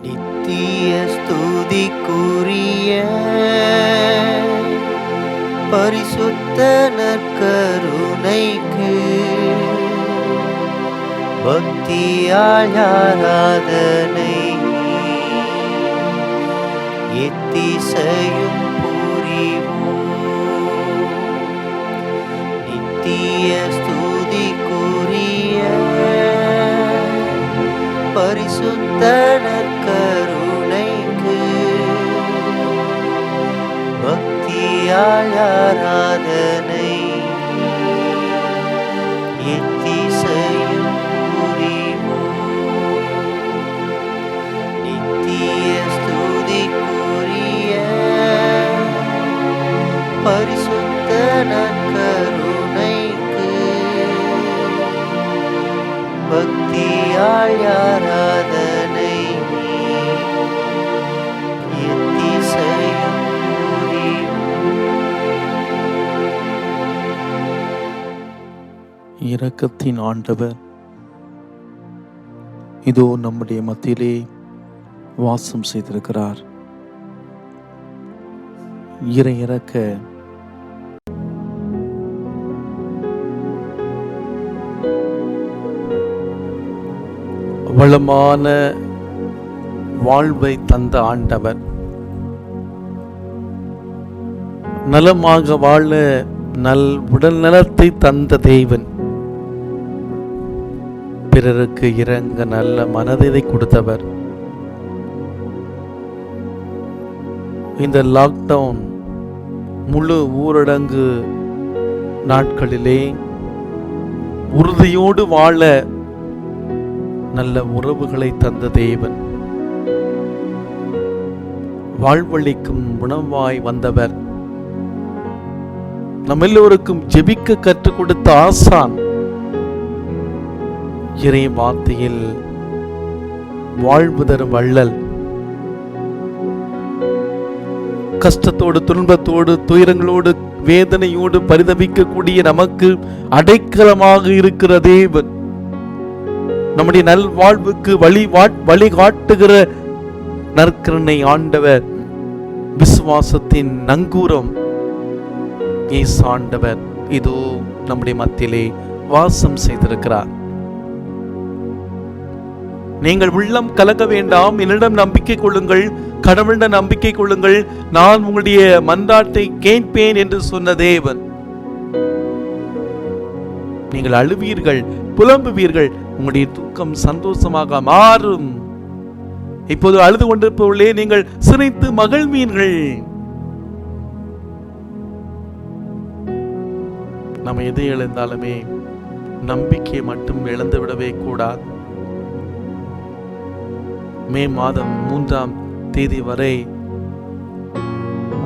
நித்திய ஸ்துதிக்குரிய பரிசுத்த நற்கருணைக்கு பக்தியால் ஆராதனை எத்திசையும் புரிவோம். நித்திய ஸ்துதிக்குரிய பரிசுத்த நற்கருணைக்கு பக்தியால் ஆராதனை எத்திசையும் புரிவோம். நித்திய ஸ்துதிக்குரிய பரிசுத்த நற்கருணைக்கு பக்தியால் ஆராதனை எத்திசையும் புரிவோம். இரக்கத்தின் ஆண்டவர் இதோ நம்முடைய மத்தியிலே வாசம் செய்திருக்கிறார். இறையிறக்க வளமான வாழ்வை தந்த ஆண்டவர், நலமாக வாழ உடல் நலத்தை தந்த தேவன், பிறருக்கு இறங்க நல்ல மனதை கொடுத்தவர். இந்த லாக்டவுன் முழு ஊரடங்கு நாட்களிலே உறுதியோடு வாழ நல்ல உறவுகளை தந்த தேவன், வாழ்வழிக்கும் உணவாய் வந்தவர், நம்ம எல்லோருக்கும் ஜெபிக்க கற்றுக் கொடுத்த ஆசான், இறை வார்த்தையில் வாழ்வு தரும் வள்ளல், கஷ்டத்தோடு துன்பத்தோடு துயரங்களோடு வேதனையோடு பரிதவிக்கக்கூடிய நமக்கு அடைக்கலமாக இருக்கிற தேவன், நம்முடைய நல்வாழ்வுக்கு வழிகாட்டுகிற நற்கருணை ஆண்டவர், விசுவாசத்தின் நங்கூரம் இயேசு ஆண்டவர் இதோ நம்முடைய மத்தியிலே வாசம் செய்திருக்கிறார். நீங்கள் உள்ளம் கலங்க வேண்டாம், என்னிடம் நம்பிக்கை கொள்ளுங்கள், கடவுளிடம் நம்பிக்கை கொள்ளுங்கள், நான் உங்களுடைய மன்றாட்டை கேட்பேன் என்று சொன்ன தேவன். நீங்கள் அழுவீர்கள், புலம்புவீர்கள், உங்களுடைய துக்கம் சந்தோஷமாக மாறும். இப்போது அழுது கொண்டிருப்பவர்களே, நீங்கள் சிரித்து மகிழ்வீர்கள். நம்ம எதை இழந்தாலுமே நம்பிக்கையை மட்டும் இழந்து விடவே கூடாது. மே மாதம் 3ஆம் தேதி வரை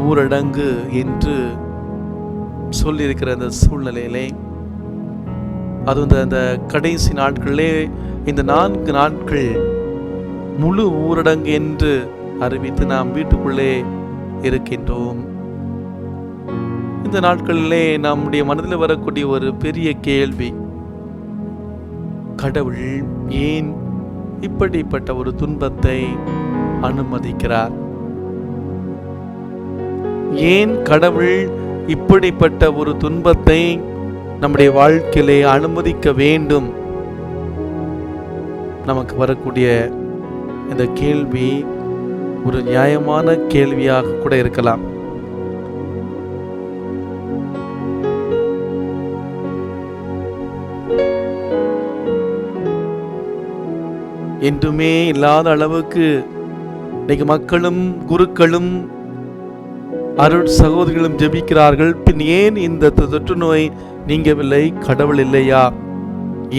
ஊரடங்கு என்று சொல்லியிருக்கிற அந்த சூழ்நிலையிலே, அது அந்த கடைசி நாட்களிலே இந்த 4 நாட்கள் முழு ஊரடங்கு என்று அறிவித்து நாம் வீட்டுக்குள்ளே இருக்கின்றோம். இந்த நாட்களிலே நம்முடைய மனதில் வரக்கூடிய ஒரு பெரிய கேள்வி, கடவுள் ஏன் இப்படிப்பட்ட ஒரு துன்பத்தை அனுமதிக்கிறார்? ஏன் கடவுள் இப்படிப்பட்ட ஒரு துன்பத்தை நம்முடைய வாழ்க்கையிலே அனுமதிக்க வேண்டும்? நமக்கு வரக்கூடிய இந்த கேள்வி ஒரு நியாயமான கேள்வியாக கூட இருக்கலாம். என்றுமே இல்லாத அளவுக்கு இன்னைக்கு மக்களும் குருக்களும் அருள் சகோதரிகளும் ஜெபிக்கிறார்கள். பின் ஏன் இந்த தொற்று நோய் நீங்கவில்லை? கடவுள் இல்லையா?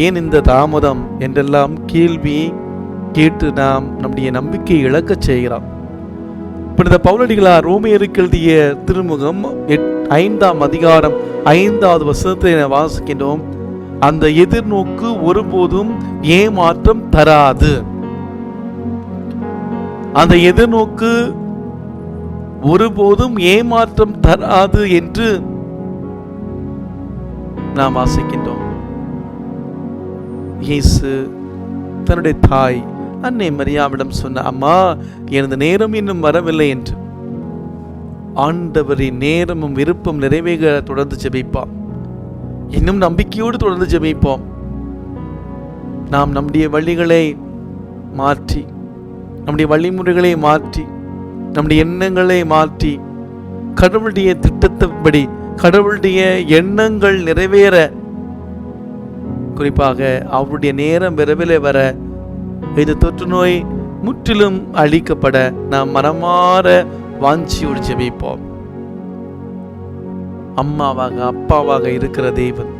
ஏன் இந்த தாமதம் என்றெல்லாம் கேள்வி கேட்டு நாம் நம்முடைய நம்பிக்கை இழக்கச் செய்கிறோம். புனித பவுலடிகளார் ரோமியருக்கு எழுதிய திருமுகம் 5ஆம் அதிகாரம் 5வது வசனத்தை வாசிக்கின்றோம். அந்த எதிர்நோக்கு ஒருபோதும் ஏமாற்றம் தராது. அந்த எதிர்நோக்கு ஒருபோதும் ஏமாற்றம் தராது என்று நாம் வாசிக்கின்றோம். இயேசு தன்னுடைய தாய் அன்னை மரியாவிடம் சொன்ன, அம்மா, எனது நேரம் இன்னும் வரவில்லை என்று. ஆண்டவரின் நேரமும் விருப்பம் நிறைவேற தொடர்ந்து ஜெபிப்போம். இன்னும் நம்பிக்கையோடு தொடர்ந்து ஜெபிப்போம். நாம் நம்முடைய வழிகளை மாற்றி, நம்முடைய வழிமுறைகளை மாற்றி, நம்முடைய எண்ணங்களை மாற்றி, கடவுளுடைய திட்டத்தின்படி கடவுளுடைய எண்ணங்கள் நிறைவேற, குறிப்பாக அவருடைய நேரம் விரைவில் வர, இந்த தொற்று நோய் முற்றிலும் அழிக்கப்பட நாம் மனமாற வாஞ்சியோடு ஜெபிப்போம். அம்மாவாக அப்பாவாக இருக்கிற தேவன்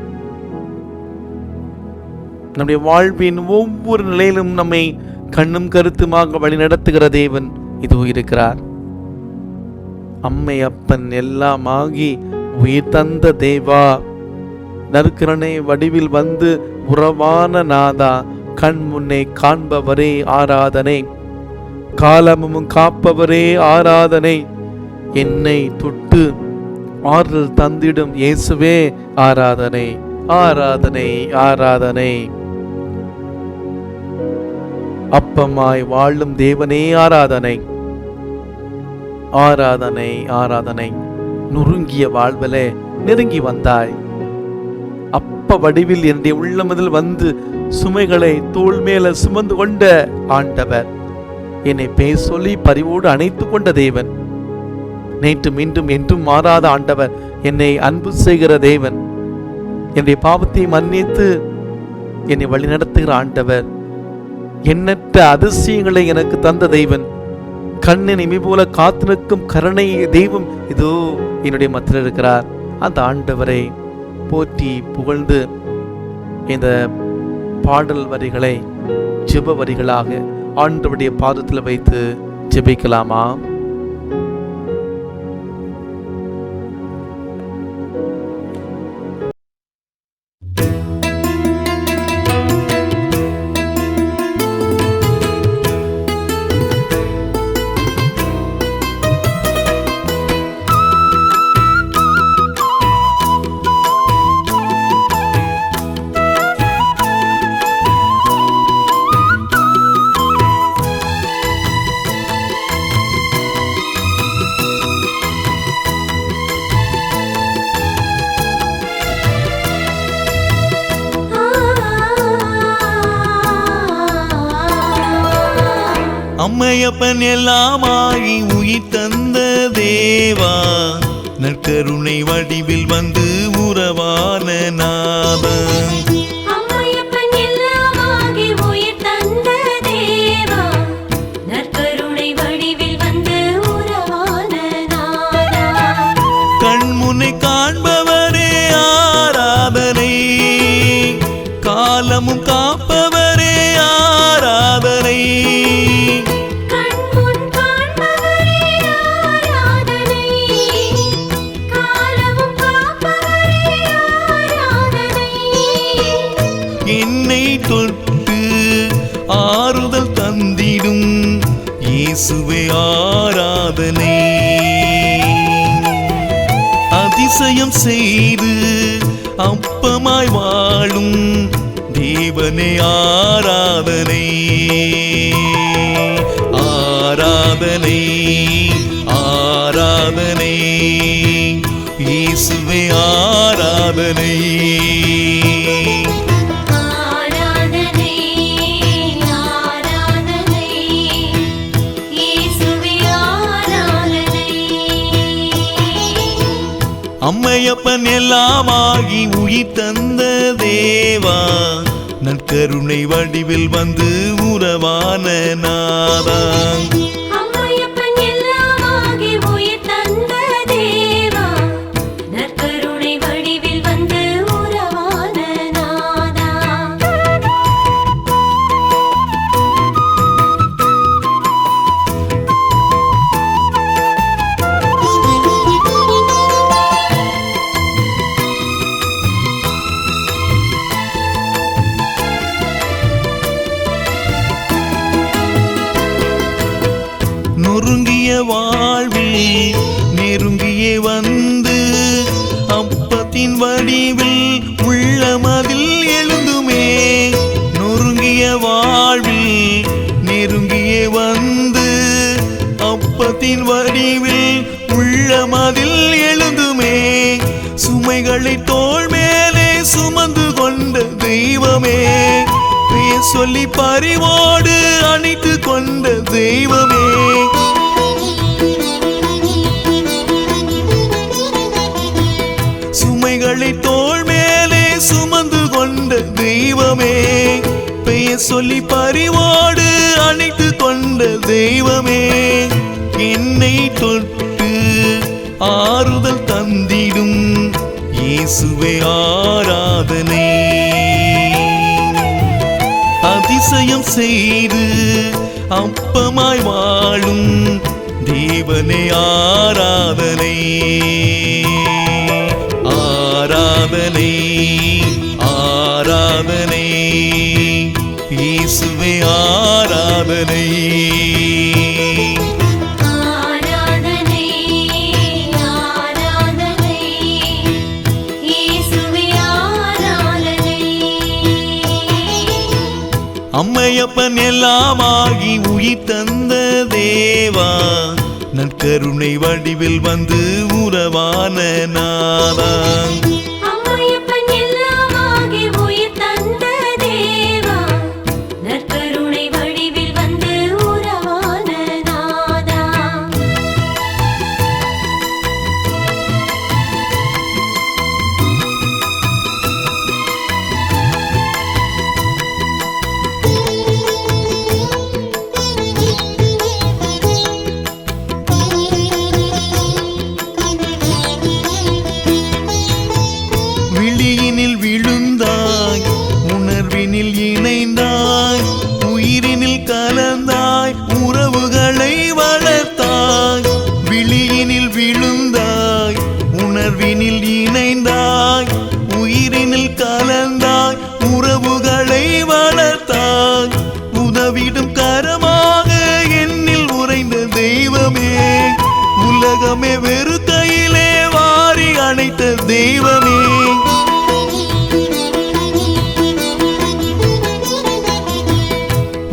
நம்முடைய வாழ்வின் ஒவ்வொரு நிலையிலும் நம்மை கண்ணும் கருத்துமாக வழி நடத்துகிற தேவன் இதோ இருக்கிறார். அம்மை அப்பன் எல்லாமாகி உயிர் தந்த தேவா, நற்கருணை வடிவில் வந்து உறவான நாதா, கண் முன்னே காண்பவரே ஆராதனை, காலமும் காப்பவரே ஆராதனை, என்னை தொட்டு ஆறுதல் தந்திடும் இயேசுவே ஆராதனை, ஆராதனை, ஆராதனை. அப்பமாய் வாழும் தேவனே ஆராதனை, ஆராதனை, ஆராதனை. நுறுங்கிய வாழ்விலே நெருங்கி வந்தாய். அப்ப வடிவில் என்னுடைய உள்ளமதில் வந்து சுமைகளை தோள் மேல சுமந்து கொண்ட ஆண்டவர், என்னை பேர் சொல்லி பரிவோடு அணைத்து கொண்ட தேவன், நேற்று மீண்டும் என்றும் மாறாத ஆண்டவர், என்னை அன்பு செய்கிற தேவன், என்னுடைய பாவத்தை மன்னித்து என்னை வழிநடத்துகிற ஆண்டவர், எண்ணற்ற அதிசயங்களை எனக்கு தந்த தெய்வன், கண்ணின் இமை போல காத்து நிற்கும் கருணை தெய்வம் இதோ என்னுடைய மத்தியில் இருக்கிறார். அந்த ஆண்டவரை போற்றி புகழ்ந்து இந்த பாடல் வரிகளை ஜெப வரிகளாக ஆண்டவருடைய பாதத்தில் வைத்து ஜெபிக்கலாமா? அம்மையப்பன் எல்லாமாகி உயிர் தந்த தேவா, நற்கருணை வடிவில் வந்து உறவான நாதன், அம்மையப்பன் எல்லாமாகி உயிர் தந்த தேவா, நற்கருணை வடிவில் வந்து உறவான நாதா, கண்முனை காண்பவரே ஆராதனை, காலமும் காப்பவரே ஆராதனை, என்னை தொட்டு ஆறுதல் தந்திடும் இயேசுவே ஆராதனை, அதிசயம் செய்து அப்பமாய் வாழும் தேவனே ஆராதனை, ஆராதனை, ஆராதனை, இயேசுவே ஆராதனை, அம்மையப்பன் எல்லாமாகி உயிர் தந்த தேவா, நற்கருணை வடிவில் வந்து உறவான நாதா, அம்மையப்பன் எல்லாமாகி உயிர் தந்த தேவா, நற்கருணை வடிவில் வந்து உறவான நாதா, நொறுங்கிய வாழ்வில் நெருங்கியே வந்து அப்பத்தின் வடிவில் உள்ளமதில் எழுந்துமே, நொறுங்கிய வாழ்வில் அப்பத்தின் வடிவில் உள்ளமதில் எழுந்துமே சுமைகளை தோள் மேலே சுமந்து கொண்ட தெய்வமே பெயர் சொல்லி பரிவோடு அணைத்து கொண்ட தெய்வமே சுமைகளை தோள் மேலே சுமந்து கொண்ட தெய்வமே பெயர் சொல்லி பரிவோடு அணைத்து கொண்ட தெய்வமே என்னை தொட்டு ஆறுதல் தந்திடும் இயேசுவே ஆராதனை அதிசயம் செய்து அப்பமாய் வாழும் தேவனே ஆராதனை ஆராதனை ஆராதனை இயேசுவே ஆராதனை ஆராதனை ஆராதனை இயேசுவே ஆராதனை அம்மையப்பன் எல்லாமாகி உயிர் தந்த தேவா நற்கருணை வடிவில் வந்து உறவான நாதா அம்மையப்பன் எல்லாமாகி உயிர் தந்த தேவா நற்கருணை வடிவில் வந்து உறவான நாதா விழியினில் விழுந்தாய் உணர்வினில் இணைந்தாய் உயிரினில் கலந்தாய் உறவுகளை வளர்த்தாய் விழியினில் விழுந்தாய் உணர்வினில் இணைந்தாய் உயிரினில் கலந்தாய் உறவுகளை வளர்த்தாய் உதவிடும் கரமாக என்னில் உறைந்த தெய்வமே உலகமே வெறு கையிலே வாரி அணைத்த தெய்வமே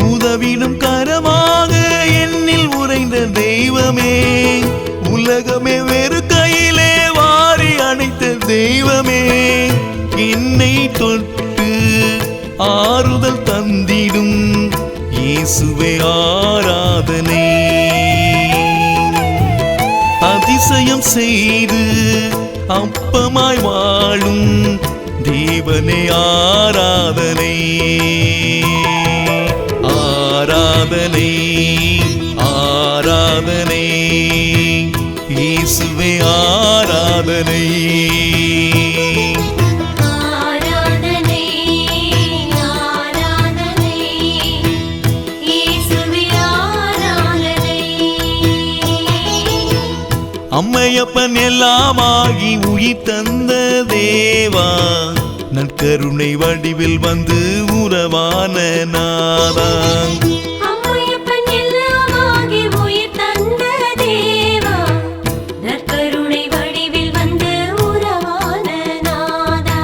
உதவிடும் கரமாக என்னில் உறைந்த தெய்வமே உலகமே வெறு கையிலே வாரி அணைத்த தெய்வமே என்னை தொட்டு ஆறுதல் தந்திடும் இயேசுவே ஆராதனை அதிசயம் செய்து அப்பமாய் வாழும் தேவனே ஆராதனை ஆராதனை ஆராதனை இயேசுவே ஆராதனை ஆராதனை ஆராதனை இயேசுவே ஆராதனை அம்மையப்பன் எல்லாமாகி உயிர் தந்த தேவா நற்கருணை வடிவில் வந்து உறவான நாதா அம்மையப்பன் எல்லாமாகி உயிர் தந்த தேவா நற்கருணை வடிவில் வந்து உறவான நாதா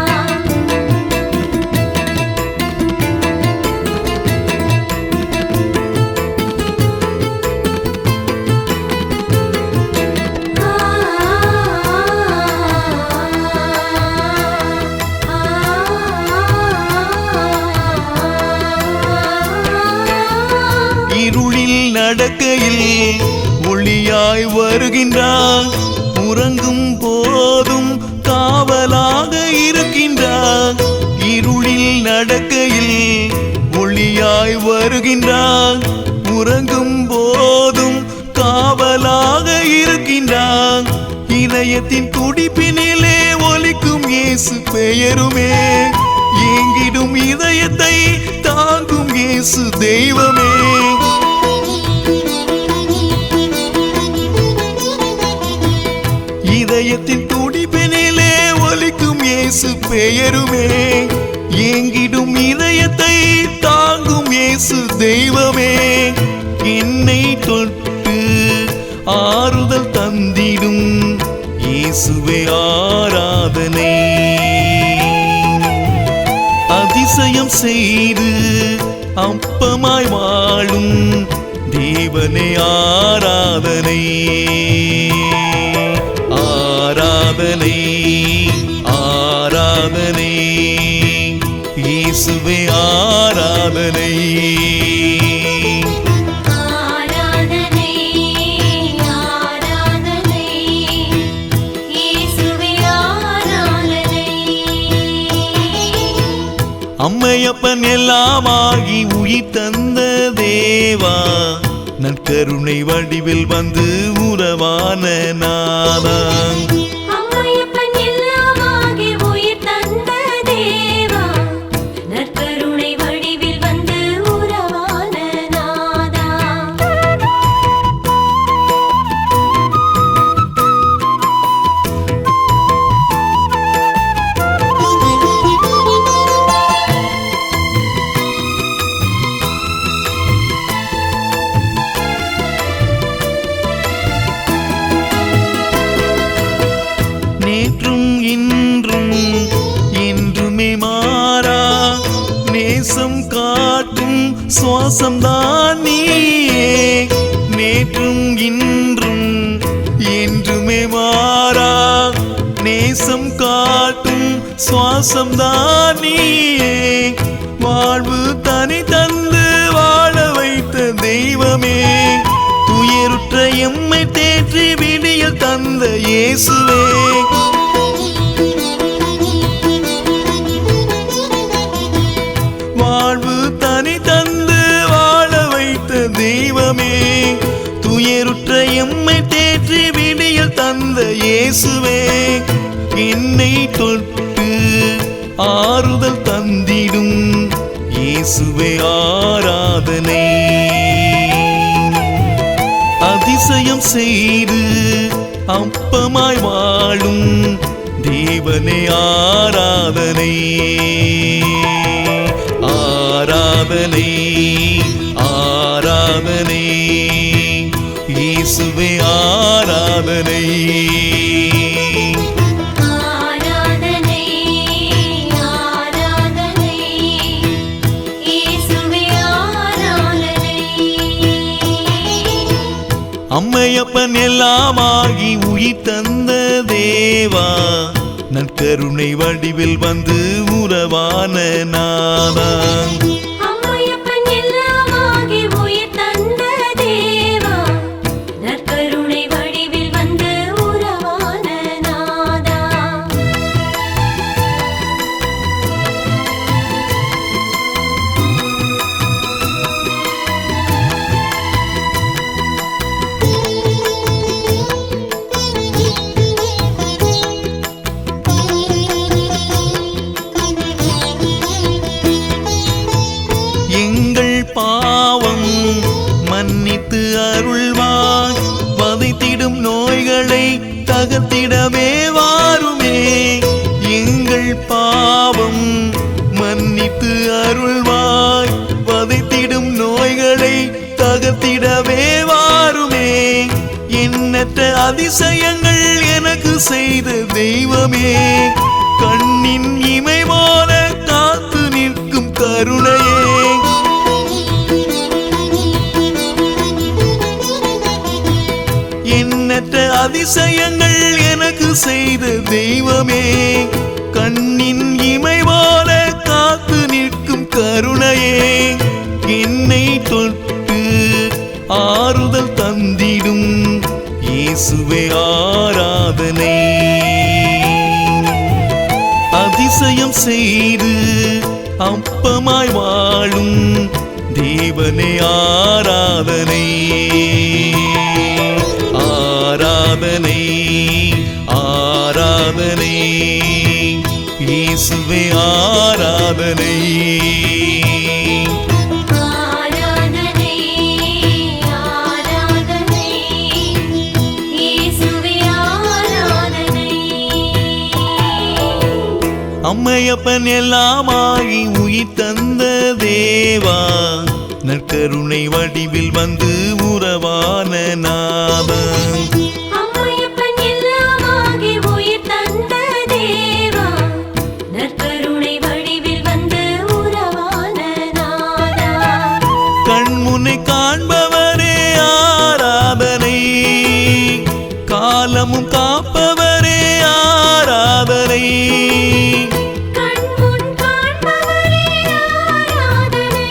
இருளில் நடக்கையில் ஒளியாய் வருகின்றார் உறங்கும் போதும் காவலாக இருக்கின்றார் இருளில் நடக்கையில் ஒளியாய் வருகின்றார் உறங்கும் போதும் காவலாக இருக்கின்றார் இதயத்தின் துடிப்பினிலே ஒலிக்கும் இயேசு பெயருமே ஏங்கிடும் இதயத்தை தாங்கும் இயேசு தெய்வமே இதயத்தின் துடிப்பினிலே ஒலிக்கும் இயேசு பெயருமே ஏங்கிடும் இதயத்தை தாங்கும் இயேசு தெய்வமே என்னை தொட்டு ஆறுதல் தந்திடும் இயேசுவே ஆராதனை அதிசயம் செய்து அப்பமாய் வாழும் தேவ தேவனே ஆராதனை ஆராதனை ஆராதனை இயேசுவே ஆராதனை ஆராதனை ஆராதனை இயேசுவே ஆராதனை அம்மையப்பன் எல்லாமாகி உயிர் தந்த தேவா நற்கருணை வடிவில் வந்து உறவான நாதா அம்மையப்பன் எல்லாமாகி உயிர் தந்த தேவா நற்கருணை வடிவில் வந்து உறவான நாதா நேற்றும் இன்றும் என்றுமே மாறா நேசம் காட்டும் சுவாசம்தான் நீயே நேற்றும் இன்றும் என்றுமே மாறா நேசம் காட்டும் சுவாசம்தான் நீயே வாழ்வு தனி தந்து வாழ வைத்த தெய்வமே துயருற்ற எம்மை தேற்றி விடியல் தந்த இயேசுவே வாழ்வு தனி தந்து வாழ வைத்த தெய்வமே துயருற்ற எம்மை தேற்றி விடியல் தந்த இயேசுவே என்னை தொட்டு ஆறுதல் தந்திடும் இயேசுவே ஆராதனை அதிசயம் செய்து அப்பமாய் வாழும் தேவனே ஆராதனை ஆராதனை ஆராதனை இயேசுவே ஆராதனை ஆராதனை ஆராதனை இயேசுவே ஆராதனை அம்மையப்பன் எல்லாமாகி உயிர் தந்த தேவா நற்கருணை வடிவில் வந்து உறவான நாதா அம்மையப்பன் எல்லாமாகி உயிர் தந்த தேவா நற்கருணை வடிவில் வந்து உறவான நாதா எங்கள் பாவம் மன்னித்து அருள்வாய் வதைத்திடும் நோய்களை தகர்த்திடவே வாருமே எங்கள் பாவம் மன்னித்து அருள்வாய் வதைத்திடும் நோய்களை தகர்த்திடவே வாருமே எண்ணற்ற அதிசயங்கள் எனக்கு செய்த தெய்வமே கண்ணின் இமை போல காத்து நிற்கும் கருணையே எண்ணற்ற அதிசயங்கள் எனக்கு செய்த தெய்வமே கண்ணின் இமை போல காத்து நிற்கும் கருணையே என்னை தொட்டு ஆறுதல் தந்திடும் இயேசுவே ஆராதனை அதிசயம் செய்து அப்பமாய் வாழும் தேவனே ஆராதனை ஆராதனை ஆராதனை இயேசுவே ஆராதனை ஆராதனை ஆராதனை இயேசுவே ஆராதனை அம்மையப்பன் எல்லாமாகி உயிர் தந்த தேவா நற்கருணை வடிவில் வந்து உறவான நாதா அம்மையப்பன் எல்லாமாகி உயிர் தந்த தேவா நற்கருணை வடிவில் வந்து உறவான நாதா கண்முனை காண்பவரே காலமும் காப்பவரே ஆராதனை. கண்முன் காண்பவரே ஆராதனை.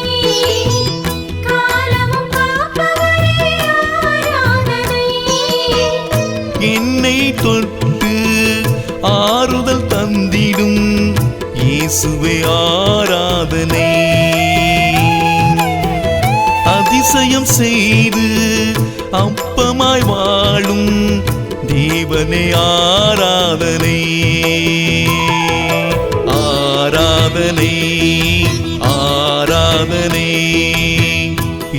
காலமும் காப்பவரே ஆராதனை. என்னை தொட்டு ஆறுதல் தந்திடும் இயேசுவே ஆராதனை. அதிசயம் செய்து அப்பமாய் வாழும் தேவனே ஆராதனை. ஆராதனை ஆராதனை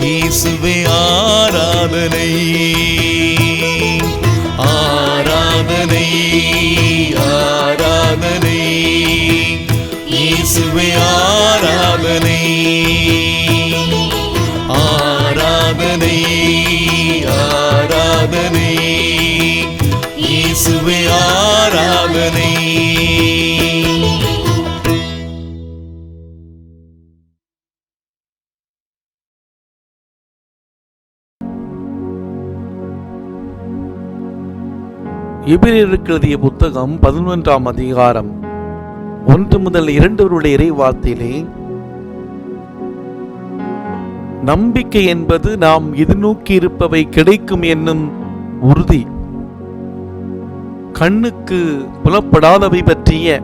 இயேசுவே ஆராதனை. ஆராதனை ஆராதனை இயேசுவே ஆராதனை. ஆராதனை ஆராதனை இயேசுவே ஆராதனை. எபிரேயருக்கு எழுதிய புத்தகம் 11ஆம் அதிகாரம் 1 முதல் 2 இறை வார்த்தையிலே, நம்பிக்கை என்பது நாம் எதிர்நோக்கி இருப்பவை கிடைக்கும் என்னும் உறுதி, கண்ணுக்கு புலப்படாதவை பற்றிய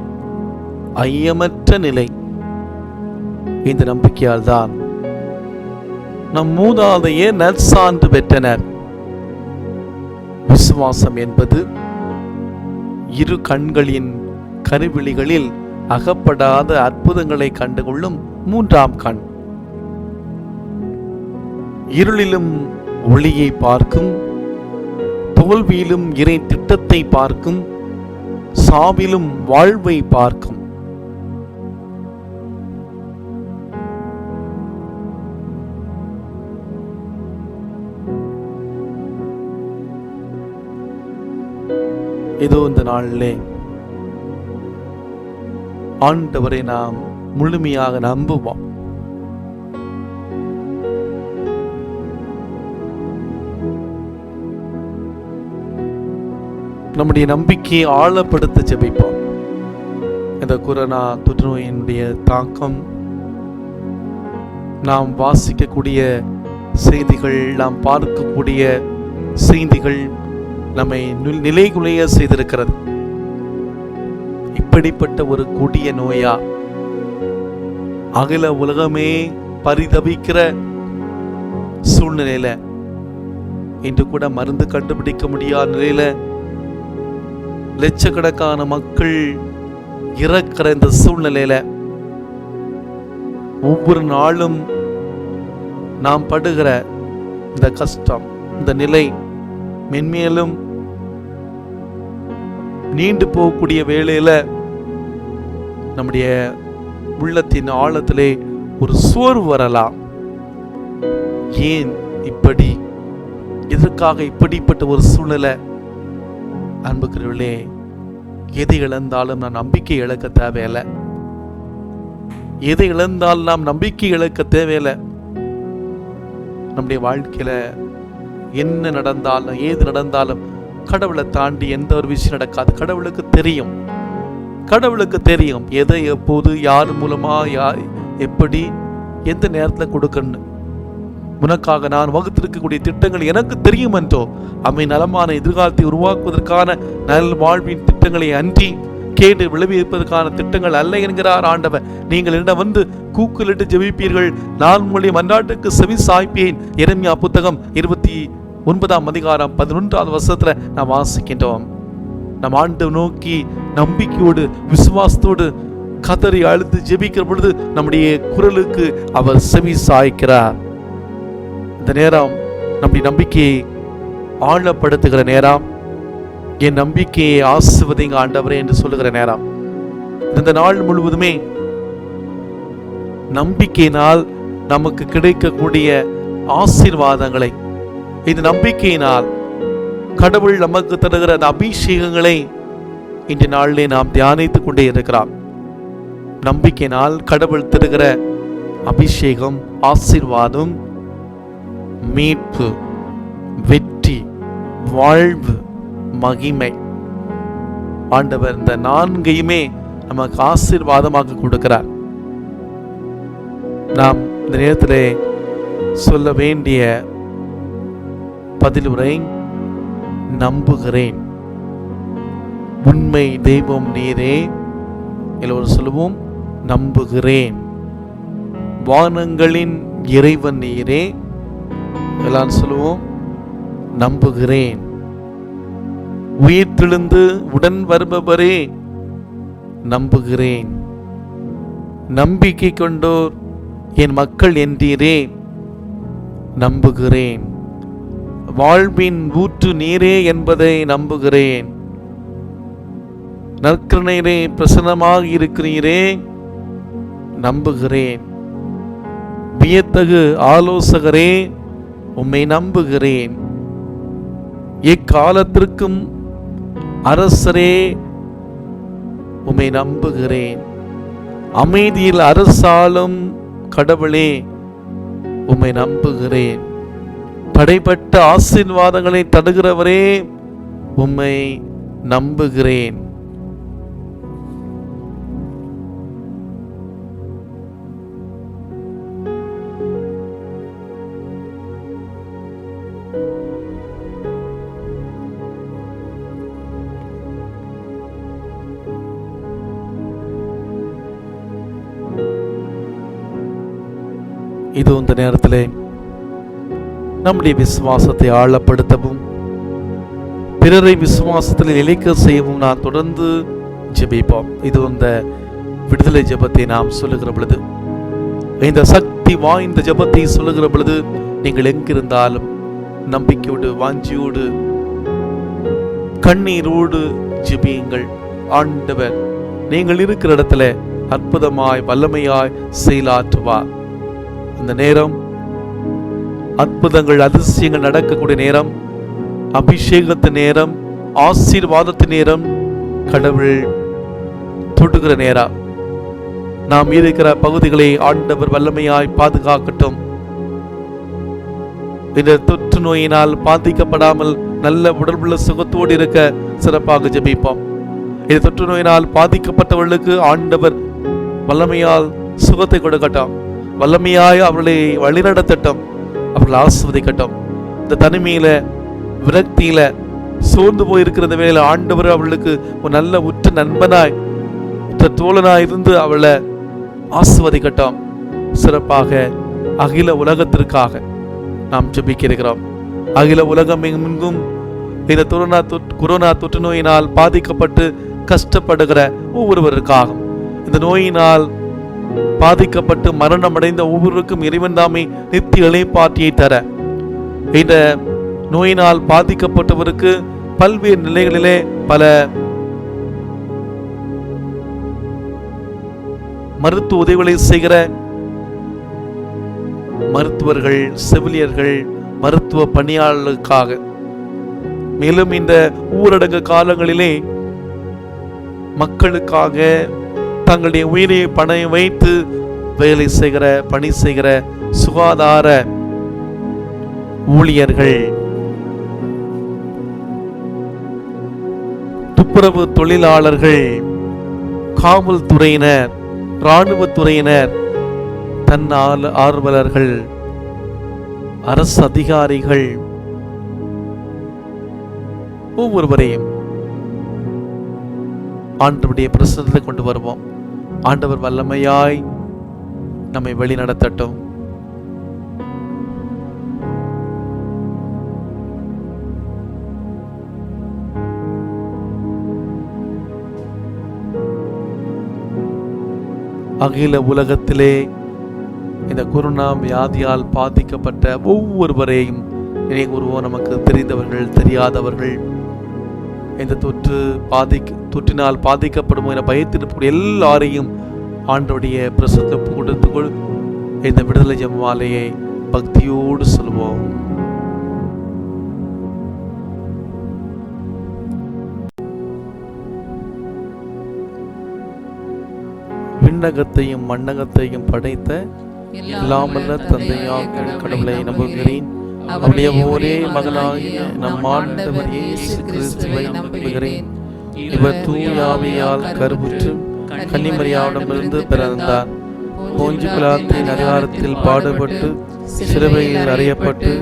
ஐயமற்ற நிலை. இந்த நம்பிக்கையால் தான் நம் மூதாதையர் நற்சான்று பெற்றனர். விசுவாசம் என்பது இரு கண்களின் கருவிழிகளில் அகப்படாத அற்புதங்களை கண்டுகொள்ளும் 3ஆம் கண். இருளிலும் ஒளியை பார்க்கும், தோல்வியிலும் இறை திட்டத்தை பார்க்கும், சாவிலும் வாழ்வை பார்க்கும். இதோ இந்த நாளிலே ஆண்டவரை நாம் முழுமையாக நம்புவோம். நம்முடைய நம்பிக்கையை ஆழப்படுத்த ஜெபிப்போம். இந்த கொரோனா தொற்றுநோயினுடைய தாக்கம், நாம் வாசிக்கக்கூடிய செய்திகள், நாம் பார்க்கக்கூடிய செய்திகள் நம்மை நிலைகுலைய செய்திருக்கிறது. இப்படிப்பட்ட ஒரு கொடிய நோயா அகில உலகமே பரிதவிக்கிற சூழ்நிலையில, இன்று கூட மருந்து கண்டுபிடிக்க முடியாத நிலையில லட்சக்கணக்கான மக்கள் இறக்கிற இந்த சூழ்நிலையில, ஒவ்வொரு நாளும் நாம் படுகிற இந்த கஷ்டம், இந்த நிலை மென்மேலும் நீண்டு போகக்கூடிய வேளையில நம்முடைய உள்ளத்தின் ஆழத்திலே ஒரு சோர்வு வரலாம். ஏன் இப்படி, எதற்காக இப்படிப்பட்ட ஒரு சூழ்நிலை? அன்புக்குரியவர்களே, எதை இழந்தாலும் நாம் நம்பிக்கை இழக்க தேவையில்லை. எதை இழந்தால் நாம் நம்பிக்கை இழக்க தேவையில்லை. நம்முடைய வாழ்க்கையில என்ன நடந்தாலும் ஏது நடந்தாலும் கடவுளை தாண்டி எந்த ஒரு விஷயம் நடக்காது. கடவுளுக்கு தெரியும், கடவுளுக்கு தெரியும் எதை எப்போது யார் மூலமா எப்படி எந்த நேரத்தில் கொடுக்கணும். உனக்காக நான் வகுத்திருக்கக்கூடிய திட்டங்கள் எனக்கு தெரியும் என்றோ, அவை நலமான எதிர்காலத்தை உருவாக்குவதற்கான நல் வாழ்வின் திட்டங்களை அன்றி கேடு விளைவிப்பதற்கான திட்டங்கள் அல்ல என்கிறார் ஆண்டவர். நீங்கள் என்ன வந்து கூக்குலிட்டு ஜெபிப்பீர்கள், நான் உங்களுடைய மன்றாட்டுக்கு செவி சாய்ப்பேன். எரேமியா புத்தகம் 29ஆம் அதிகாரம் 11வது வசனத்துல நாம் வாசிக்கின்றோம். நம் ஆண்டு நோக்கி நம்பிக்கையோடு விசுவாசத்தோடு கதறி அழுது ஜெபிக்கிற பொழுது நம்முடைய குரலுக்கு அவர் செவி சாய்க்கிறார். இந்த நேரம் நம்முடைய நம்பிக்கையை ஆழப்படுத்துகிற நேரம், என் நம்பிக்கையை ஆசிர்வதிங்க ஆண்டவரே என்று சொல்லுகிற நேரம். இந்த நாள் முழுவதுமே நம்பிக்கையினால் நமக்கு கிடைக்கக்கூடிய ஆசீர்வாதங்களை, இந்த நம்பிக்கையினால் கடவுள் நமக்கு தருகிற அந்த அபிஷேகங்களை இன்றைய நாளிலே நாம் தியானித்துக் கொண்டே இருக்கிறோம். நம்பிக்கையினால் கடவுள் தருகிற அபிஷேகம், ஆசீர்வாதம், மீட்பு, வெற்றி, வாழ்வு, மகிமை. ஆண்டவர் இந்த நான்கையுமே நமக்கு ஆசீர்வாதமாக கொடுக்கிறார். நாம் இந்த நேரத்திலே சொல்ல வேண்டிய பதிலுரை, நம்புகிறேன். உண்மை தெய்வம் நீரே. எல்லோரும் சொல்லுவோம், நம்புகிறேன். வானங்களின் இறைவன் நீரே. எல்லாரும் சொல்லுவோம், நம்புகிறேன். உயிர் தெழுந்து உடன் வருபவரே, நம்புகிறேன். நம்பிக்கை கொண்டோர் என் மக்கள் என்றீரே, நம்புகிறேன். வாழ்வின் ஊற்று நீரே என்பதை நம்புகிறேன். நற்கருணையிலே பிரசன்னமாக இருக்கிறீரே, நம்புகிறேன். வியத்தகு ஆலோசகரே, உம்மை நம்புகிறேன். எக்காலத்திற்கும் அரசரே, உம்மை நம்புகிறேன். அமைதியில் அரசாளும் கடவுளே, உம்மை நம்புகிறேன். தடைப்பட்ட ஆசீர்வாதங்களை தடுகிறவரே, உம்மை நம்புகிறேன். இது இந்த நேரத்திலே நம்முடைய விசுவாசத்தை ஆழப்படுத்தவும் பிறரை விசுவாசத்தில் நிலைக்க செய்யவும் நான் தொடர்ந்து ஜெபிப்போம். இது இந்த விடுதலை ஜெபத்தை நாம் சொல்லுகிற பொழுது, இந்த சக்தி வாய்ந்த ஜெபத்தை சொல்லுகிற பொழுது, நீங்கள் எங்கிருந்தாலும் நம்பிக்கையோடு, வாஞ்சியோடு, கண்ணீரோடு ஜெபியுங்கள். ஆண்டவர் நீங்கள் இருக்கிற இடத்துல அற்புதமாய் வல்லமையாய் செயலாற்றுவார். இந்த நேரம் அற்புதங்கள், அதிசயங்கள் நடக்கக்கூடிய நேரம், அபிஷேகத்து நேரம், ஆசீர்வாதத்து நேரம், கடவுள் தொடுகிற நேரம். நாம் இருக்கிற பகுதிகளை ஆண்டவர் வல்லமையாய் பாதுகாக்கட்டும். இந்த தொற்று நோயினால் பாதிக்கப்படாமல் நல்ல உடல்புள்ள சுகத்தோடு இருக்க சிறப்பாக ஜெபிப்போம். இந்த தொற்று நோயினால் பாதிக்கப்பட்டவர்களுக்கு ஆண்டவர் வல்லமையால் சுகத்தை கொடுக்கட்டும். வல்லமையாய் அவர்களை வழிநடத்தட்டும். அவர்கள் ஆசிர்வதிக்கட்டும். இந்த தனிமையில, விரக்தியில, சோர்ந்து போயிருக்கிற வேளையில ஆண்டவர் அவர்களுக்கு ஒரு நல்ல உற்ற நண்பனாய், உற்ற தோழனாய் இருந்து அவளை ஆசிர்வதிக்கட்டும். சிறப்பாக அகில உலகத்திற்காக நாம் ஜெபிக்க இருக்கிறோம். அகில உலகம் எங்கும் இந்த கொரோனா தொற்று நோயினால் பாதிக்கப்பட்டு கஷ்டப்படுகிற ஒவ்வொருவருக்காகவும், இந்த நோயினால் பாதிக்கப்பட்டு மரணம் அடைந்த ஒவ்வொருவருக்கும் இறைவன் தாமே நித்திய இளைப்பாற்றியை தர, இந்த நோயினால் பாதிக்கப்பட்டவருக்கு பல்வேறு நிலைகளிலே பல மருத்துவ உதவிகளை செய்கிற மருத்துவர்கள், செவிலியர்கள், மருத்துவ பணியாளர்களுக்காக, மேலும் இந்த ஊரடங்கு காலங்களிலே மக்களுக்காக தங்களுடைய உயிரை பணம் வைத்து வேலை செய்கிற, பணி செய்கிற சுகாதார ஊழியர்கள், துப்புரவு தொழிலாளர்கள், காவல்துறையினர், இராணுவத்துறையினர், தன்னால ஆர்வலர்கள், அரசு அதிகாரிகள், ஒவ்வொருவரையும் ஆண்டவருடைய பிரசன்னத்தை கொண்டு வருவோம். ஆண்டவர் வல்லமையாய் நம்மை வழி நடத்தட்டும். அகில உலகத்திலே இந்த கொரோனா வியாதியால் பாதிக்கப்பட்ட ஒவ்வொருவரையும் நினைவுறுவோம். நமக்கு தெரிந்தவர்கள், தெரியாதவர்கள், இந்த தொற்றினால் பாதிக்கப்படும் என பயத்திருப்ப எல்லாரையும் ஆண்டவருடைய பிரசன்னத்தை கொடுத்துக்கொள். இந்த விடுதலை ஜெபமாலையை பக்தியோடு சொல்வோம். விண்ணகத்தையும் மண்ணகத்தையும் படைத்த எல்லாமல்ல தந்தையாக கடவுளை நம்புகிறேன். அவருடைய ஒரே மகனாகிய நம் ஆண்டவர் இயேசு கிறிஸ்துவை நம்புகிறேன். இவர் தூய ஆவியால் கருவுற்று கன்னிமரியாவிடமிருந்து பிறந்தார். போஞ்சு பிலாத்தின் அதிகாரத்தில் பாடுபட்டு சிலுவையில் அறையப்பட்டு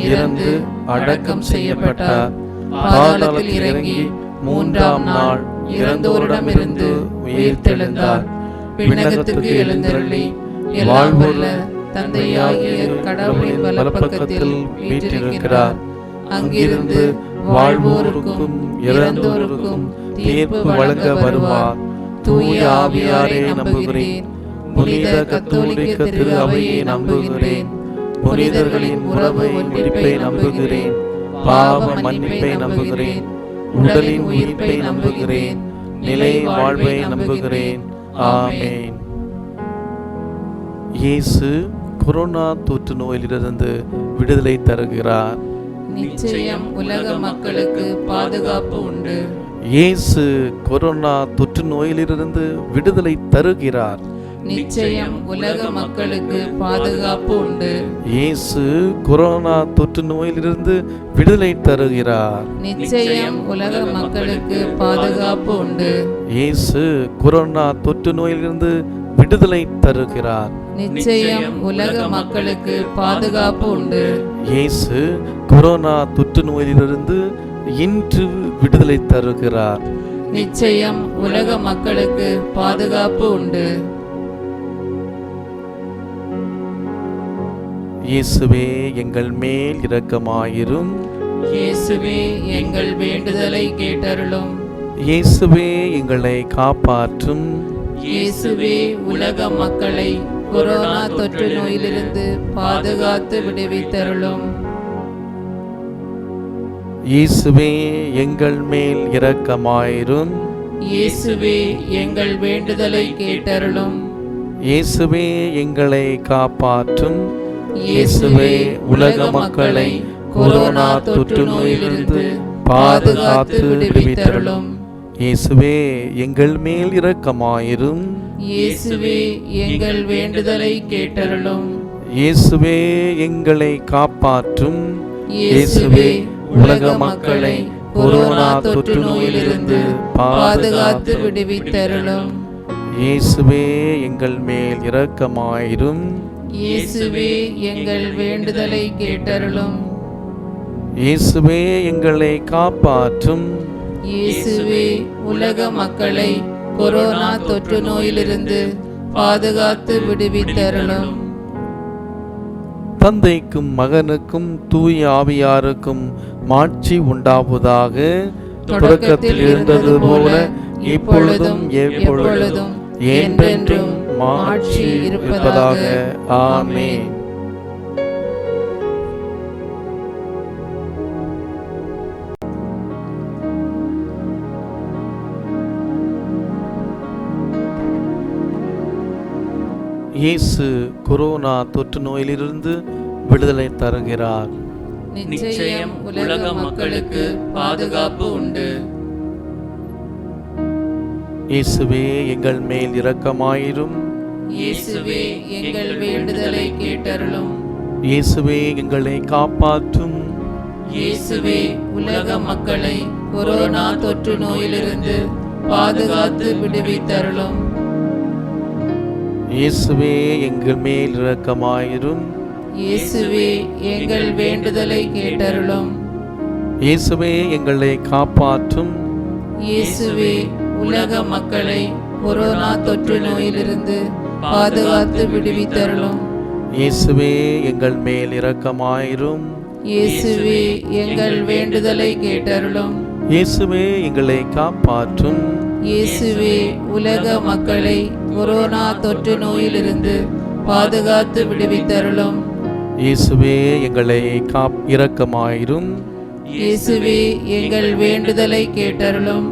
இறந்து அடக்கம் செய்யப்பட்டார். பாதாளத்தில் இறங்கி மூன்றாம் நாள் இறந்தோரிடமிருந்து உயிர்த்தெழுந்தார். விண்ணகத்துக்கு எழுந்தருளி வாழ்வுள்ள தந்தையாகிய கடவுளின் வலப்பக்கத்தில் வீற்றிருக்கிறார். அங்கிருந்து வாழ்வோருக்கும் இறந்தோருக்கும் தீர்ப்பு வழங்க வருவார். தூய ஆவியாரை நம்புகிறேன். புனித கத்தோலிக்க திரு அவையை நம்புகிறேன். புனிதர்களின் உறவை முடிப்பை நம்புகிறேன். பாவ மன்னிப்பை நம்புகிறேன். உடலின் உயிர்ப்பை நம்புகிறேன். நிலை வாழ்வை நம்புகிறேன். ஆமென். இயேசு கொரோனா தொற்று நோயிலிருந்து விடுதலை தருகிறார். நிச்சயம் உலக மக்களுக்கு பாதுகாப்பு உண்டு. இயேசு கொரோனா தொற்று நோயிலிருந்து விடுதலை தருகிறார். நிச்சயம் உலக மக்களுக்கு பாதுகாப்பு உண்டு. இயேசு கொரோனா தொற்று நோயிலிருந்து விடுதலை தருகிறார். நிச்சயம் உலக மக்களுக்கு பாதுகாப்பு உண்டு. இயேசு கொரோனா தொற்று நோயிலிருந்து விடுதலை தருகிறார். நிச்சயம் உலக மக்களுக்கு பாதுகாப்பு உண்டு. இயேசு கொரோனா தொற்று நோயிலிருந்து இன்று விடுதலை தருகிறார். நிச்சயம் உலக மக்களுக்கு பாதுகாப்பு உண்டு. இயேசுவே எங்கள் மேல் இரக்கமாயிரும். இயேசுவே எங்கள் வேண்டுதலை கேட்டருளும். இயேசுவே எங்களை காப்பாற்றும். இயேசுவே உலக மக்களை கொரோனா தொற்று நோயிலிருந்து பாதுகாத்து விடுவித்தருளும். இயேசுவே எங்கள் மேல் இரக்கமாயிரும். இயேசுவே எங்கள் வேண்டுதலை கேட்டருளும். இயேசுவே எங்களை காப்பாற்றும். இயேசுவே உலக மக்களை கொரோனா தொற்று நோயிலிருந்து பாதுகாத்து விடுவித்தருளும். இயேசுவே எங்கள் மேல் இரக்கமாயிரும். இயேசுவே எங்கள் வேண்டுதலை கேட்டருளும். இயேசுவே எங்களை காப்பாற்றும். இயேசுவே உலக மக்களை கொரோனா தொற்று நோயிலிருந்து பாதுகாத்து விடுவித்தருளும். இயேசுவே எங்கள் மேல் இரக்கமாயிரும். இயேசுவே எங்கள் வேண்டுதலை கேட்டருளும். இயேசுவே எங்களை காப்பாற்றும். இயேசுவே உலக மக்களை கொரோனா தொற்று நோயிலிருந்து பாதுகாத்து விடுவித்தருளும். தந்தைக்கும் மகனுக்கும் தூய ஆவியாருக்கும் மாட்சி உண்டாவதாக. தொடக்கத்தில் இருந்தது போல இப்பொழுதும் எப்பொழுதும் என்றென்றும் மாட்சி இருப்பதாக. ஆமென். இயேசு கொரோனா தொற்று நோயிலிருந்து விடுதலை தருகிறார். நிச்சயம் உலக மக்களுக்கு பாதுகாப்பு உண்டு. இயேசுவே எங்கள் மேல் இரக்கமாயிரும். இயேசுவே எங்கள் வேண்டுதலை கேட்டருளும். இயேசுவே எங்களை காப்பாற்றும். இயேசுவே உலக மக்களை கொரோனா தொற்று நோயிலிருந்து பாதுகாத்து விடுவித்தருளும். இயேசுவே எங்கள் மேல் இரக்கமாயிரும். இயேசுவே எங்கள் வேண்டுதலை கேட்டருளும். இயேசுவே எங்களை காப்பாற்றும். இயேசுவே உலக மக்களை கொரோனா தொற்று நோயிலிருந்து பாதுகாத்து விடுவித்தருளும். இயேசுவே எங்கள் மேல் இரக்கமாயிரும். இயேசுவே எங்கள் வேண்டுதலை கேட்டருளும். இயேசுவே எங்களை காப்பாற்றும். இயேசுவே உலக மக்களை கொரோனா தொற்று நோயிலிருந்து பாதுகாத்து விடுவித்தருளும். இயேசுவே எங்களை இரக்கமாயிரும். இயேசுவே எங்கள் வேண்டுதலை கேட்டருளும்.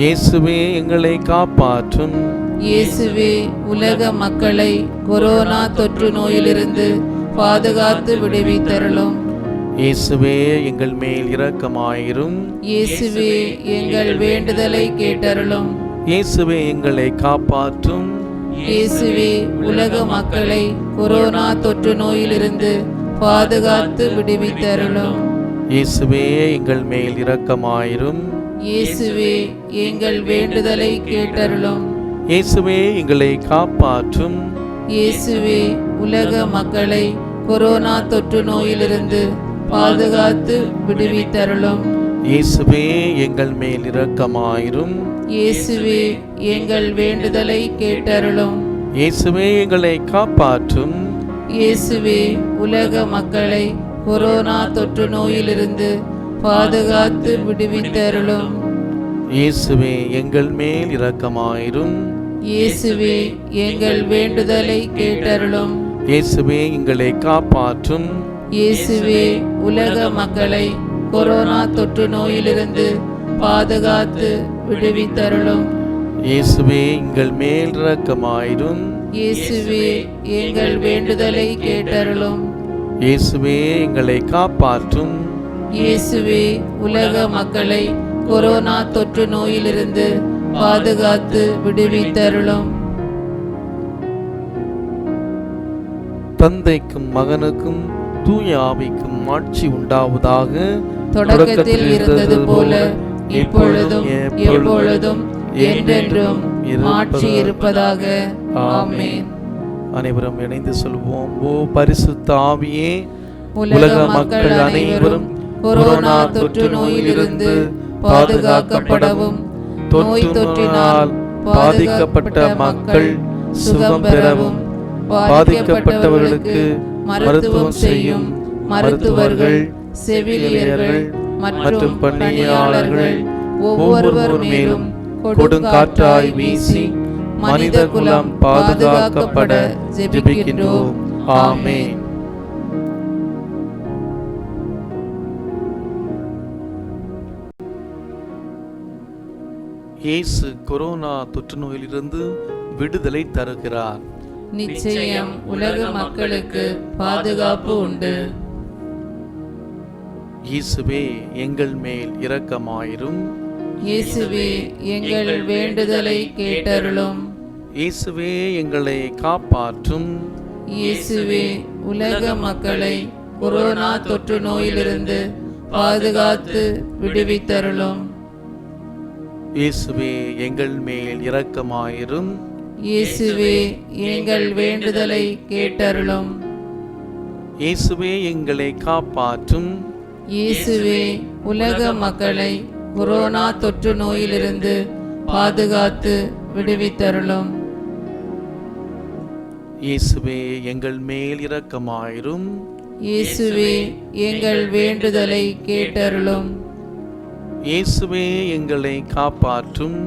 இயேசுவே எங்களை காப்பாற்றும். இயேசுவே உலக மக்களை கொரோனா தொற்று நோயிலிருந்து பாதுகாத்து விடுவித்தருளும். இயேசுவே எங்கள் மேல் இரக்கமாயிரும். இயேசுவே எங்கள் வேண்டுதலை கேட்டருளும். இயேசுவே எங்களை காப்பாற்றும். இயேசுவே உலக மக்களை கொரோனா தொற்று நோயிலிருந்து பாதுகாத்து விடுவித்தருளும். இயேசுவே எங்கள் மேல் இரக்கமாயிரும். இயேசுவே எங்கள் வேண்டுதலை கேட்டருளும். இயேசுவே எங்களை காப்பாற்றும். இயேசுவே உலக மக்களை கொரோனா தொற்று நோயிலிருந்து பாதுகாத்து விடுவித்தருளும். இயேசுவே எங்கள் மேல் இரக்கமாயிரும். இயேசுவே எங்கள் வேண்டுதலை கேட்டருளும். இயேசுவே எங்களை காப்பாற்றும். இயேசுவே உலக மக்களை கொரோனா தொற்று நோயிலிருந்து பாதுகாத்து விடுவித்தருளும். இயேசுவே எங்கள் மேல் இரக்கமாயிரும். இயேசுவே எங்கள் வேண்டுதலை கேட்டருளும். இயேசுவே எங்களை காப்பாற்றும். இயேசுவே உலக மக்களை கொரோனா தொற்று நோயிலிருந்து பாதுகாத்து விடுவித்தருளும். இயேசுவே எங்கள் மேல் இரக்கமாயிரும். இயேசுவே எங்கள் வேண்டுதலை கேட்டருளும். இயேசுவே எங்களை காப்பாற்றும். இயேசுவே உலக மக்களை கொரோனா தொற்று நோயிலிருந்து பாதுகாத்து விடுவித்தருளும். தந்தைக்கும் மகனுக்கும் தூய ஆவிக்கும் ஆட்சி உண்டாவதாக. தொடக்கத்தில் இருந்தது போல இப்பொழுதும் எப்பொழுதும் என்றென்றும் ஆட்சி இருப்பதாக. ஆமென். அனைவரும் இணைந்து சொல்வோம். ஓ பரிசுத்த ஆவியே, உலக மக்கள் அனைவரும் கொரோனா தொற்று நோயிலிருந்து பாதுகாக்கப்படவும், நோய் தொற்றினால் பாதிக்கப்பட்ட மக்கள் சுகம் பெறவும், பாதிக்கப்பட்டவர்களுக்கு மருத்துவம் செய்யும் மருத்துவர்கள், செவிலியர்கள் மற்றும் பணியாளர்கள் ஒவ்வொருவர் மேலும் கொடுங்காற்றாய் வீசி மனித குலம் பாதுகாக்கப்பட ஜெபிக்கின்றோம். ஆமென். இயேசு கொரோனா தொற்று நோயிலிருந்து விடுதலை தருகிறார். நிச்சயம் உலக மக்களுக்கு பாதுகாப்பு உண்டு. இயேசுவே எங்கள் மேல் இரக்கமாயிரும். இயேசுவே எங்கள் வேண்டுதலை கேட்டருளும். இயேசுவே எங்களை காப்பாற்றும். இயேசுவே உலக மக்களை கொரோனா தொற்று நோயிலிருந்து பாதுகாத்து விடுவித்தருளும். இயேசுவே எங்கள் மேல் இரக்கமாயிரும். இயேசுவே எங்கள் வேண்டுதலை கேட்டருளும். இயேசுவே எங்களை காப்பாற்றும். இயேசுவே உலக மக்களை கொரோனா தொற்று நோயிலிருந்து பாதுகாத்து விடுவித்தருளும். இயேசுவே எங்கள் மேல் இரக்கமாயிரும். இயேசுவே எங்கள் வேண்டுதலை கேட்டருளும். இயேசுவே எங்களை காப்பாற்றும்.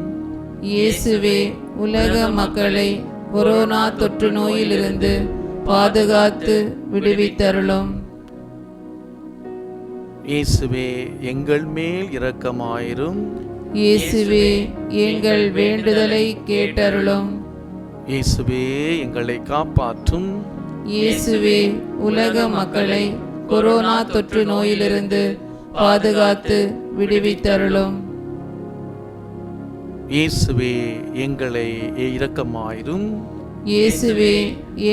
இயேசுவே உலக மக்களை கொரோனா தொற்று நோயிலிருந்து பாதுகாத்து விடுவித்தருளும். இயேசுவே எங்கள் மேல் இரக்கமாயிரும். இயேசுவே எங்கள் வேண்டுதலை கேட்டருளும். இயேசுவே எங்களை காப்பாற்றும். இயேசுவே உலக மக்களை கொரோனா தொற்று நோயிலிருந்து பாதுகாத்து விடுவித்தருளும். இயேசுவே எங்களை இரக்கமாயிரும். இயேசுவே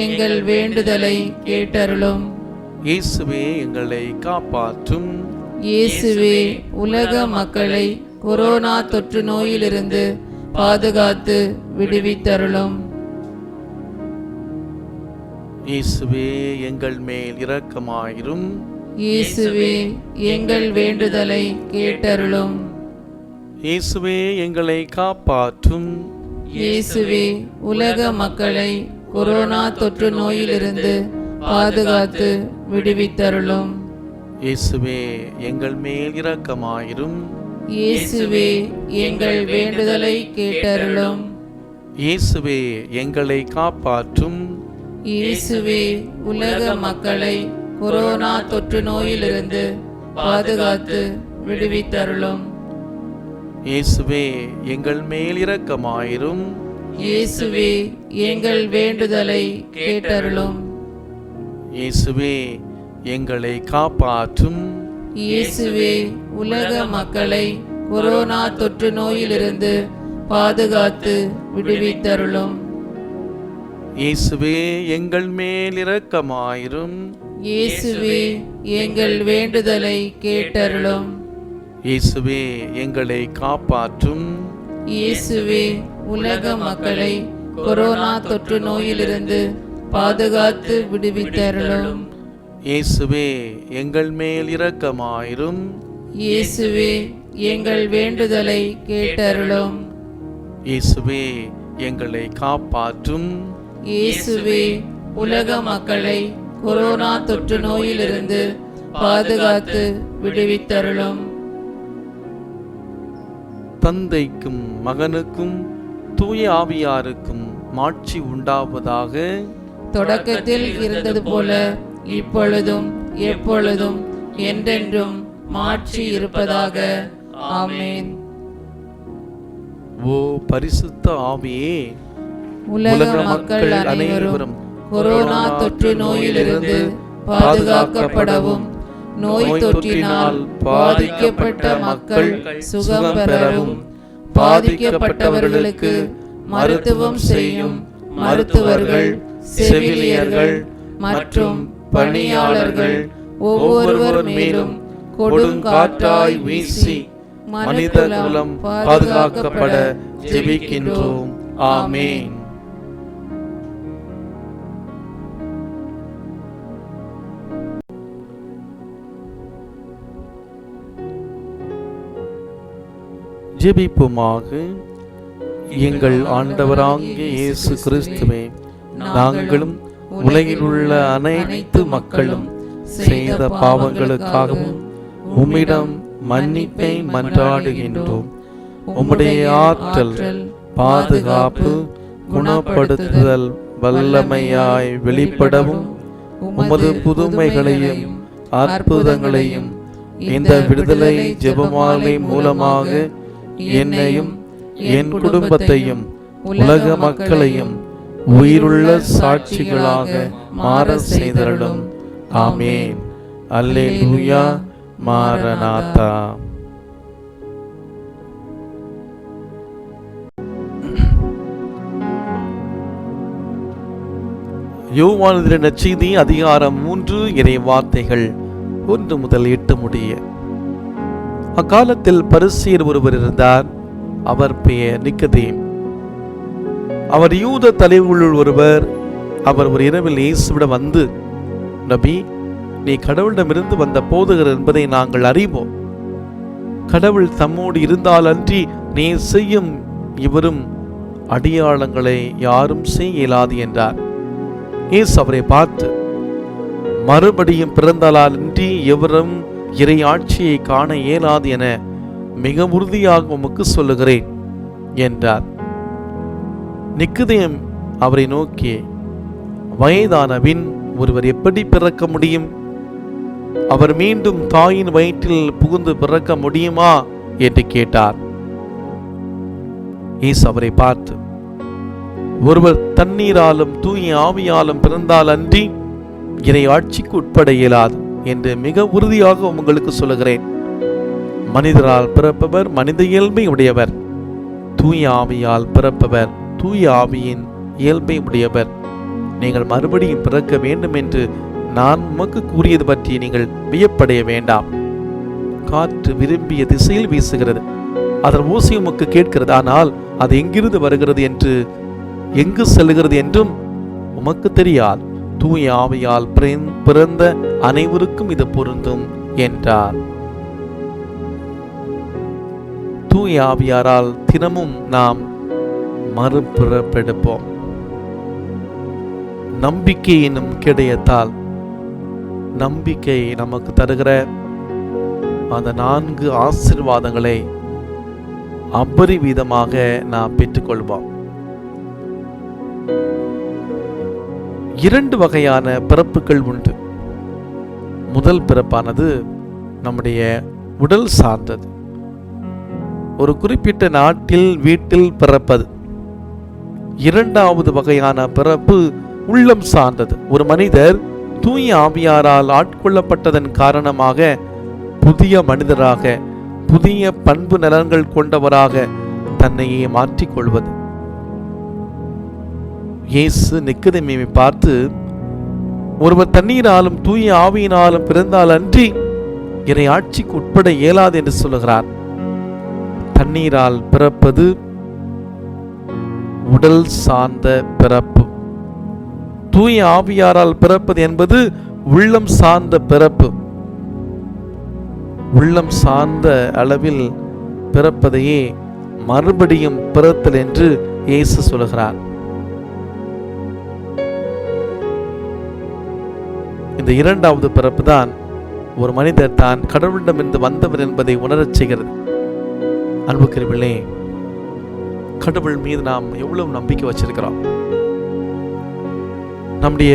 எங்கள் வேண்டுதலை கேட்டருளும். இயேசுவே எங்களை காப்பாற்றும். இயேசுவே உலக மக்களை கொரோனா தொற்று நோயிலிருந்து பாதுகாத்து விடுவித்தருளும். இயேசுவே எங்கள் மேல் இரக்கமாயிரும். இயேசுவே எங்கள் வேண்டுதலை கேட்டருளும். இயேசுவே எங்களை காப்பாற்றும். இயேசுவே உலக மக்களை கொரோனா தொற்று நோயிலிருந்து பாதுகாத்து விடுவித்தருளும். இயேசுவே எங்கள் மேல் இரக்கமாயிரும். இயேசுவே எங்கள் வேண்டுதலை கேட்டருளும். இயேசுவே எங்களை காப்பாற்றும். இயேசுவே உலக மக்களை கொரோனா தொற்று நோயிலிருந்து பாதுகாத்து விடுவித்தருளும். இயேசுவே எங்கள் மேல் இரக்கமாயிரும். இயேசுவே எங்கள் வேண்டுதலை கேட்டருளும். இயேசுவே எங்களை காப்பாற்றும். இயேசுவே உலக மக்களை கொரோனா தொற்று நோயிலிருந்து பாதுகாத்து விடுவித்தருளும். இயேசுவே எங்கள் மேல் இரக்கமாயிரும். இயேசுவே எங்கள் வேண்டுதலை கேட்டருளும். இயேசுவே எங்களை காப்பாற்றும். இயேசுவே உலக மக்களை கொரோனா தொற்று நோயிலிருந்து பாதுகாத்து விடுவித்தருளும். இயேசுவே எங்கள் மேல் இரக்கமாயிரும். இயேசுவே எங்கள் வேண்டுதலை கேட்டருளும். இயேசுவே எங்களை காப்பாற்றும். இயேசுவே உலக மக்களை கொரோனா தொற்று நோயிலிருந்து பாதுகாத்து விடுவித்தருளும். தந்தைக்கும் மகனுக்கும் தூய ஆவியாருக்கும் மாட்சி உண்டாவதாக. தொடக்கத்தில் இருந்தது போல இப்பொழுதும் எப்பொழுதும் என்றென்றும் மாட்சி இருப்பதாக. ஆமென். ஓ பரிசுத்த ஆவியே, உலக மக்கள் அனைவரும் கொரோனா தொற்று நோயிலிருந்து பாதுகாக்கப்படவும், நோய் தொற்றினால் பாதிக்கப்பட்ட மக்கள் சுகம் பெறவும், பாதிக்கப்பட்டவர்களுக்கு மருத்துவம் செய்யும் மருத்துவர்கள், செவிலியர்கள் மற்றும் பணியாளர்கள் ஒவ்வொருவர் மேலும் கொடுங்காற்றாய் வீசி மனித குலம் பாதுகாக்கப்பட ஜெபிக்கின்றோம். ஆமென். ஜெபிப்போமாக. எங்கள் ஆண்டவராகிய இயேசு கிறிஸ்துவே, நாங்களும் உலகில் உள்ள அனைத்து மக்களும் செய்த பாவங்களுக்காகவும் உம்மிடம் மன்னிப்பை மன்றாடுகின்றோம். உம்முடைய ஆற்றல், பாதுகாப்பு, குணப்படுத்துதல் வல்லமையாய் வெளிப்படவும், உமது புதுமைகளையும் அற்புதங்களையும் இந்த விடுதலை ஜெபமாலை மூலமாக என்னையும் என் குடும்பத்தையும் உலக மக்களையும் உயிருள்ள சாட்சிகளாக மாற செய்தருளும். ஆமென். அல்லேலூயா. மாரநாதா. யோவான் நற்செய்தி அதிகாரம் 3 இறை வார்த்தைகள் 1 முதல் 8 முடிய. அக்காலத்தில் பரிசேயர் ஒருவர் இருந்தார். அவர் பெயர் நிக்கதேம். அவர் யூத தலைவர்களுள் ஒருவர். அவர் ஒரு இரவில் இயேசுவிடம் வந்து, நபி, நீ கடவுளிடமிருந்து வந்த போதகர் என்பதை நாங்கள் அறிவோம். கடவுள் தம்மோடு இருந்தால் அன்றி நீ செய்யும் இவரும் அடையாளங்களை யாரும் செய்ய இயலாது என்றார். இயேசு அவரை பார்த்து, மறுபடியும் பிறந்தால் அன்றி எவரும் இறை ஆட்சியை காண இயலாது என மிக உறுதியாக உமக்கு சொல்லுகிறேன் என்றார். நிக்கதேம் அவரை நோக்கி, வயதானபின் ஒருவர் எப்படி பிறக்க முடியும்? அவர் மீண்டும் தாயின் வயிற்றில் புகுந்து பிறக்க முடியுமா என்று கேட்டார். இயேசு அவரை பார்த்து, ஒருவர் தண்ணீராலும் தூய ஆவியாலும் பிறந்தால் அன்றி இறை ஆட்சிக்கு உட்பட இயலாது என்று மிக உறுதியாக உங்களுக்கு சொல்லுகிறேன். மனிதரால் பிறப்பவர் மனித இயல்பை உடையவர், தூய ஆவியால் பிறப்பவர் தூய ஆவியின் இயல்பை உடையவர். நீங்கள் மறுபடியும் பிறக்க வேண்டும் என்று நான் உமக்கு கூறியது பற்றி நீங்கள் வியப்படைய வேண்டாம். காற்று விரும்பிய திசையில் வீசுகிறது, அதன் ஓசை உமக்கு கேட்கிறது, ஆனால் அது எங்கிருந்து வருகிறது என்று எங்கு செல்கிறது என்றும் உமக்கு தெரியாது. தூய ஆவியால் பிறந்த அனைவருக்கும் இது பொருந்தும் என்றார். தூய ஆவியாரால் தினமும் நாம் மறுபிறப்பெடுப்போம். நம்பிக்கை என்னும் கிடையத்தால் நம்பிக்கை நமக்கு தருகிற அந்த 4 ஆசீர்வாதங்களை அபரிவிதமாக நாம் பெற்றுக்கொள்வோம். 2 வகையான பிறப்புகள் உண்டு. முதல் பிறப்பானது நம்முடைய உடல் சார்ந்தது, ஒரு குறிப்பிட்ட நாட்டில் வீட்டில் பிறப்பது. 2வது வகையான பிறப்பு உள்ளம் சார்ந்தது. ஒரு மனிதர் தூய ஆவியாரால் ஆட்கொள்ளப்பட்டதன் காரணமாக புதிய மனிதராக, புதிய பண்பு நலன்கள் கொண்டவராக தன்னையே மாற்றிக்கொள்வது. இயேசு நிக்கதேமை பார்த்து, ஒருவர் தண்ணீராலும் தூய ஆவியினாலும் பிறந்தால் அன்றி இறை ஆட்சிக்கு உட்பட இயலாது என்று சொல்லுகிறார். தண்ணீரால் பிறப்பது உடல் சார்ந்த பிறப்பு. தூய ஆவியாரால் பிறப்பது என்பது உள்ளம் சார்ந்த பிறப்பு. உள்ளம் சார்ந்த அளவில் பிறப்பதையே மறுபடியும் பிறத்தல் என்று இயேசு சொல்கிறார். இந்த இரண்டாவது பிறப்பு தான் ஒரு மனிதர் தான் கடவுளிடமிருந்து வந்தவர் என்பதை உணரச் செய்கிறது. அன்புக்குரியவர்களே, கடவுள் மீது நாம் எவ்வளவு நம்பிக்கை வச்சிருக்கிறோம்? நம்முடைய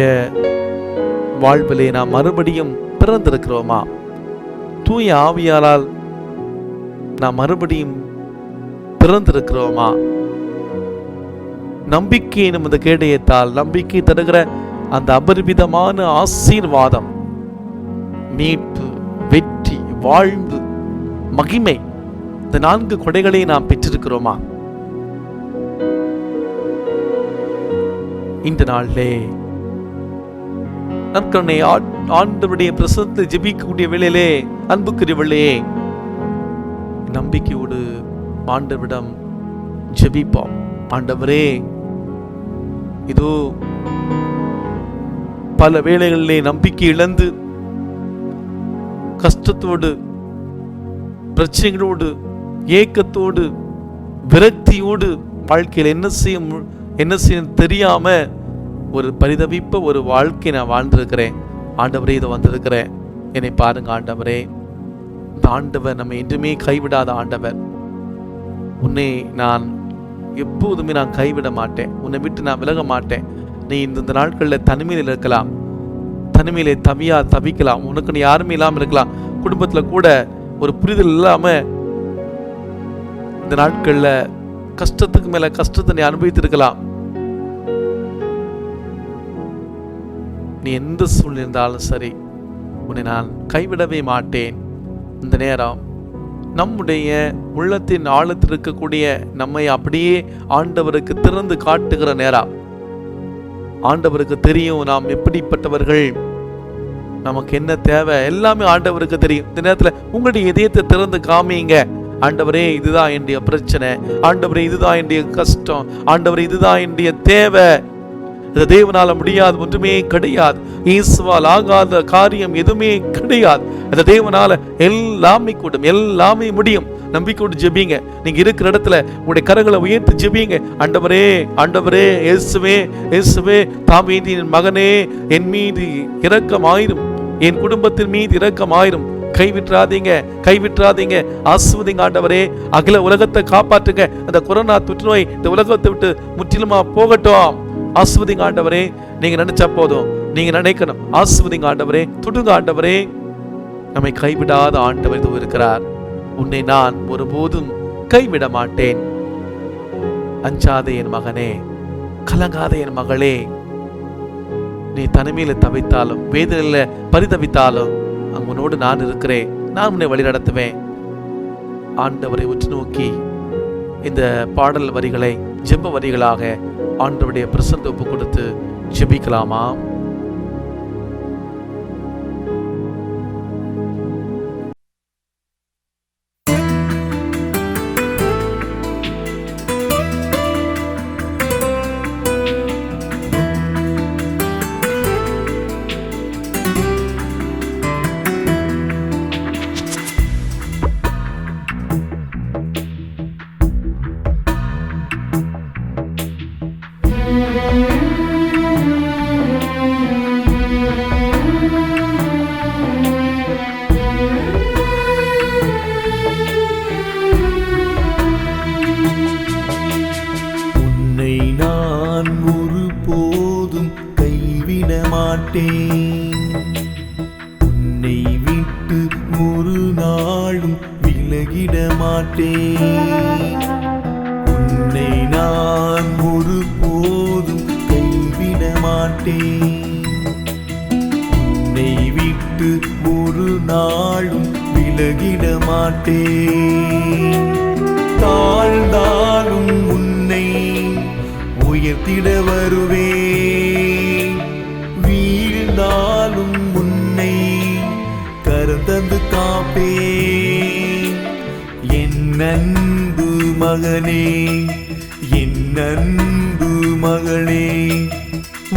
வாழ்விலே நாம் மறுபடியும் பிறந்திருக்கிறோமா? தூய ஆவியாரால் நாம் மறுபடியும் பிறந்திருக்கிறோமா? நம்பிக்கை நமது கேடயத்தால் நம்பிக்கை தருகிற அந்த அபரிவிதமான ஆசீர்வாதம், மீட்பு, வெற்றி, வாழ்வு, மகிமை, இந்த 4 கொடைகளை நாம் பெற்றிருக்கிறோமா? இந்த நாளிலே நற்கருணை ஆண்டவருடைய பிரசன்னத்தில் ஜெபிக்கக்கூடிய வேளையிலே அன்புக்குரியவர்களே, நம்பிக்கையோடு ஆண்டவரிடம் ஜெபிப்போம். ஆண்டவரே, இதோ பல வேளைகளிலே நம்பிக்கை இழந்து கஷ்டத்தோடு, பிரச்சனைகளோடு, ஏக்கத்தோடு, விரக்தியோடு வாழ்க்கையில் என்ன செய்ய தெரியாம ஒரு பரிதவிப்ப ஒரு வாழ்க்கை நான் வாழ்ந்திருக்கிறேன். ஆண்டவரே, இதை வந்திருக்கிறேன், என்னை பாருங்க ஆண்டவரே. இந்த ஆண்டவர் நம்ம என்றுமே கைவிடாத ஆண்டவர். உன்னை நான் எப்போதுமே நான் கைவிட மாட்டேன், உன்னை விட்டு நான் விலக மாட்டேன். நீ இந்த நாட்களில் தனிமையில் இருக்கலாம், தனிமையிலே தவிக்கலாம், உனக்கு நீ யாருமே இல்லாமல் இருக்கலாம், குடும்பத்தில் கூட ஒரு புரிதல் இல்லாம இந்த நாட்கள்ல கஷ்டத்துக்கு மேல கஷ்டத்தை நீ அனுபவித்திருக்கலாம். நீ எந்த சூழ்நிலை இருந்தாலும் சரி, உன்னை நான் கைவிடவே மாட்டேன். இந்த நேரம் நம்முடைய உள்ளத்தின் ஆழத்தில் இருக்கக்கூடிய நம்மை அப்படியே ஆண்டவருக்கு திறந்து காட்டுகிற நேரம். ஆண்டவருக்கு தெரியும் நாம் எப்படிப்பட்டவர்கள், நமக்கு என்ன தேவை, எல்லாமே ஆண்டவருக்கு தெரியும். இந்த நேரத்தில் உங்களுடைய இதயத்தை திறந்து காமிங்க. ஆண்டவரே, இதுதான் என்னுடைய பிரச்சனை, ஆண்டவரே இதுதான் என்னுடைய கஷ்டம், ஆண்டவரே இதுதான் என்னுடைய தேவை. இது தேவனால முடியாது ஒன்றுமே கிடையாது, இயேசுவால் ஆகாத காரியம் எதுவுமே கிடையாது. இந்த தேவனால எல்லாமே கூடும், எல்லாமே முடியும். நம்பிக்கையோடு ஜெபிங்க. நீங்க இருக்கிற இடத்துல உங்களுடைய கரங்களை உயர்த்தி ஜெபிங்க. ஆண்டவரே, ஆண்டவரே, இயேசுவே, இயேசுவே, தாவீதின் மகனே, என் மீது இரக்கமாயிரும், என் குடும்பத்தின் மீது இரக்கமாயிரும். கைவிட்டுறாதீங்க, கைவிட்டுறாதீங்க. ஆசீர்வதிங்க ஆண்டவரே. அகில உலகத்தை காப்பாற்றுங்க. அந்த கொரோனா தொற்று நோய் இந்த உலகத்தை விட்டு முற்றிலுமா போகட்டும். ஆசீர்வதிங்க ஆண்டவரே. நீங்க நினைச்சா போதும், நீங்க நினைக்கணும். ஆசீர்வதிங்க ஆண்டவரே, தொடுங்க ஆண்டவரே. நம்மை கைவிடாத ஆண்டவர் இது இருக்கிறார். உன்னை நான் ஒருபோதும் கைவிட மாட்டேன். அஞ்சாதே என் மகனே, கலங்காத என் மகளே. நீ தனிமையில தவித்தாலும், வேதனையில பரிதவித்தாலும், உன்னோடு நான் இருக்கிறேன். நான் உன்னை வழி நடத்துவேன். ஆண்டவரை உற்று நோக்கி இந்த பாடல் வரிகளை ஜெப வரிகளாக ஆண்டவருடைய பிரசன்னத்தை ஒப்பு கொடுத்து ஜெபிக்கலாமா? உன்னை விட்டு ஒரு நாளும் விலகிட மாட்டேன். உன்னை நான் ஒருபோதும் கைவிட மாட்டேன். உன்னை விட்டு ஒரு நாளும் விலகிட மாட்டேன். தாழ்ந்தாலும் உன்னை உயர்த்திட வருவேன், வீழ்ந்தாலும் கரந்தந்து காப்பே. என் அன்பு மகனே, என் அன்பு மகளே,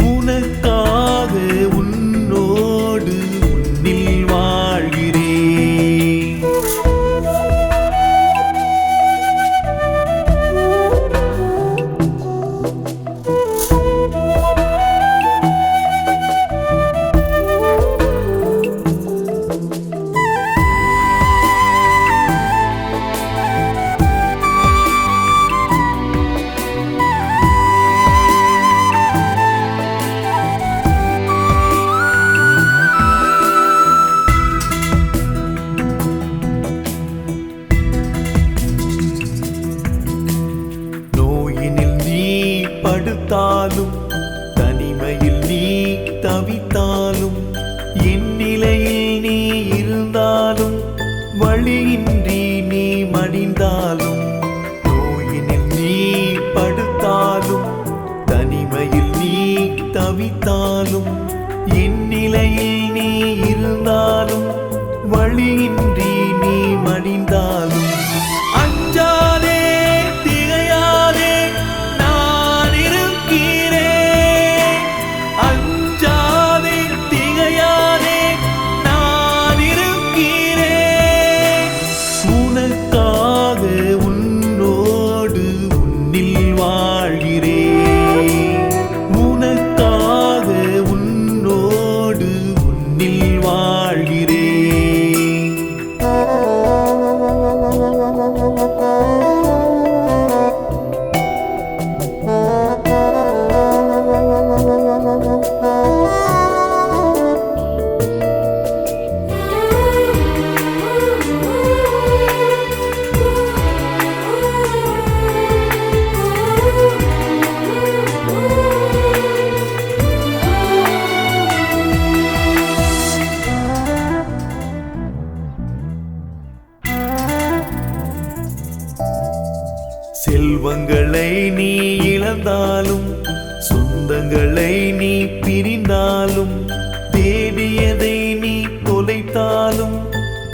உனக்காக உன்னோடு உன்னில் வாழ்கிறேன். நோயினில் நீ படுத்தாலும், தனிமையில் நீ தவித்தாலும், என் நிலையில் நீ இருந்தாலும், வழியின்றி நீ மடிந்தாலும், நோயினில் நீ படுத்தாலும், தனிமையில் நீ தவித்தாலும், என் நிலையில் நீ இருந்தாலும், வழியின்றி நீ மடிந்தாலும், அஞ்சாதே திகையாதே, நான் இருக்கிறேன். அஞ்சாதே திகையாதே, நான் இருக்கிறேன். உனக்காக உன்னோடு உன்னில் வாழ்கிறேன். உனக்காக உன்னோடு உன்னில் வாழ்கிறேன். செல்வங்களை நீ இழந்தாலும், சொந்தங்களை நீ பிரிந்தாலும், தேடியதை நீ தொலைத்தாலும்,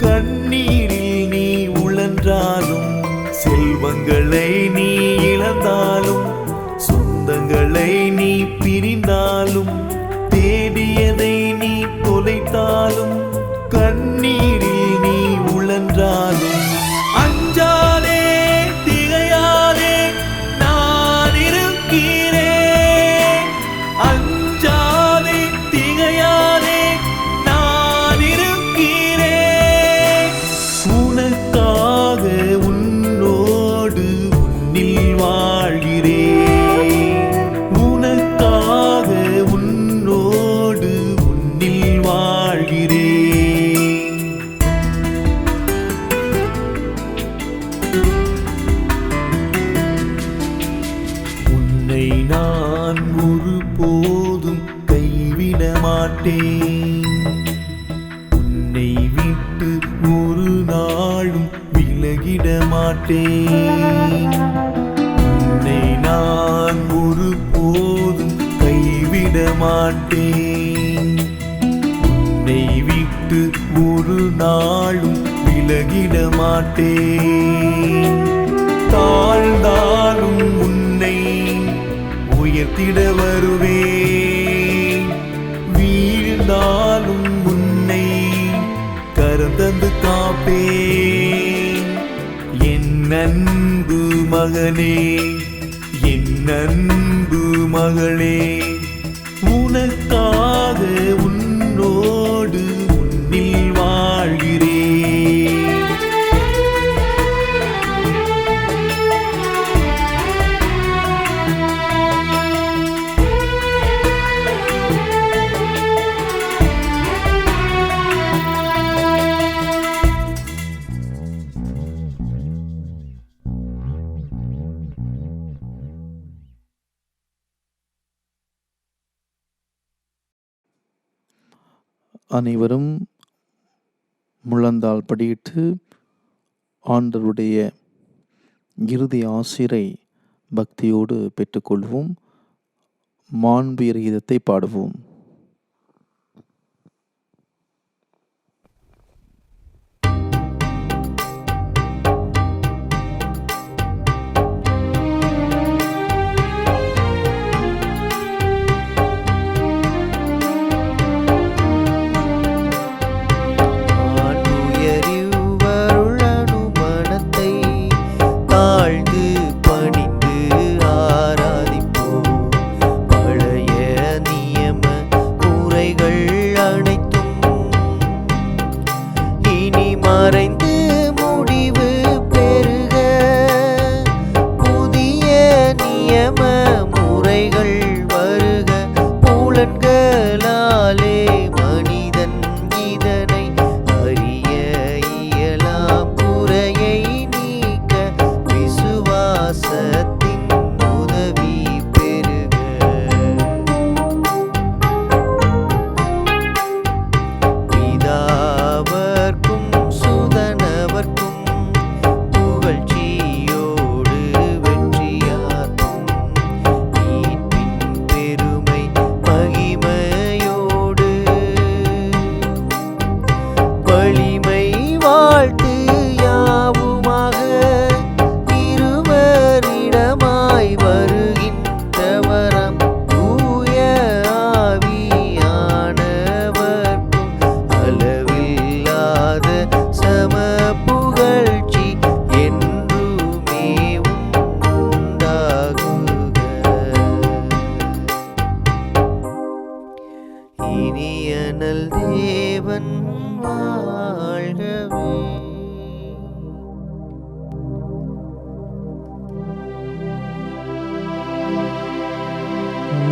கண்ணீரில் நீ உழன்றாலும், செல்வங்களை நீ இழந்தாலும், சொந்தங்களை நீ பிரிந்தாலும், தேடியதை நீ தொலைத்தாலும், கண்ணீரில் நீ உழன்றாலும், அஞ்சாதே திகையாதே, நான் இருக்கிறேன். அஞ்சாதே திகையாதே, நான் இருக்கிறேன். உனக்காக உன்னோடு உன்னில் வாழ்கிறேன். உனக்காக உன்னோடு உன்னில் வாழ்கிறேன். உன்னை நான் ஒருபோதும் கைவிட மாட்டேன். உன்னை விட்டு ஒரு நாளும் விலகிட மாட்டேன். உன்னை நான் ஒருபோதும் கைவிட மாட்டேன். உன்னை விட்டு ஒரு நாளும் விலகிட மாட்டேன். தாழ்ந்தாலும் உன்னை உயர்த்திட வருவேன். வீழ்ந்தாலும் உன்னை கரந்தந்து காப்பேன். என் அன்பு மகனே, என் அன்பு மகளே, உனக்காக உன்னோடு உன்னில் வாழ்கிறேன். அனைவரும் முழந்தாள் படியிட்டு ஆண்டவருடைய இறுதி ஆசிரை பக்தியோடு பெற்றுக்கொள்வோம். மாண்புயர் கீதத்தை பாடுவோம்.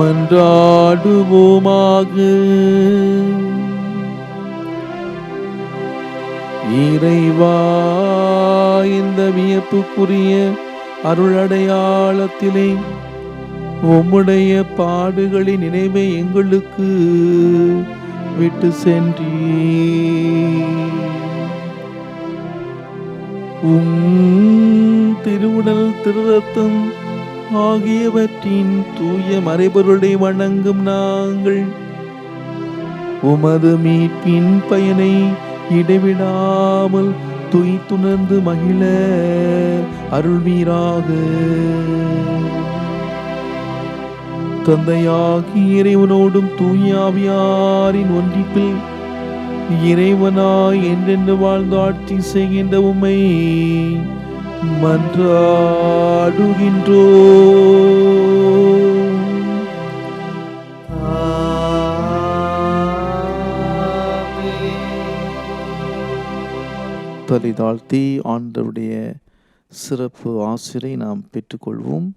மன்றாடுவோமாக. இறைவா, இந்த வியப்புக்குரிய அருளடையாளத்திலே உம்முடைய பாடுகளின் நினைவை எங்களுக்கு விட்டு சென்றீர். திருவுடல் திருரத்தம் ஆகியவற்றின் தூய மறைபொருளை வணங்கும் நாங்கள் உமது மீட்பின் பயனை இடைவிடாமல் துய்த்துணர்ந்து மகிழ அருள்வீராக. தந்தையாகி இறைவனோடும் தூய ஆவியாரின் ஒன்றிப்பில் இறைவனாய் என்றென்று வாழ்ந்து ஆட்சி செய்கின்ற உம்மை மன்றாடுகின்றோ. தலை தாழ்த்தி ஆண்டவருடைய சிறப்பு ஆசிரை நாம் பெற்றுக்கொள்வோம்.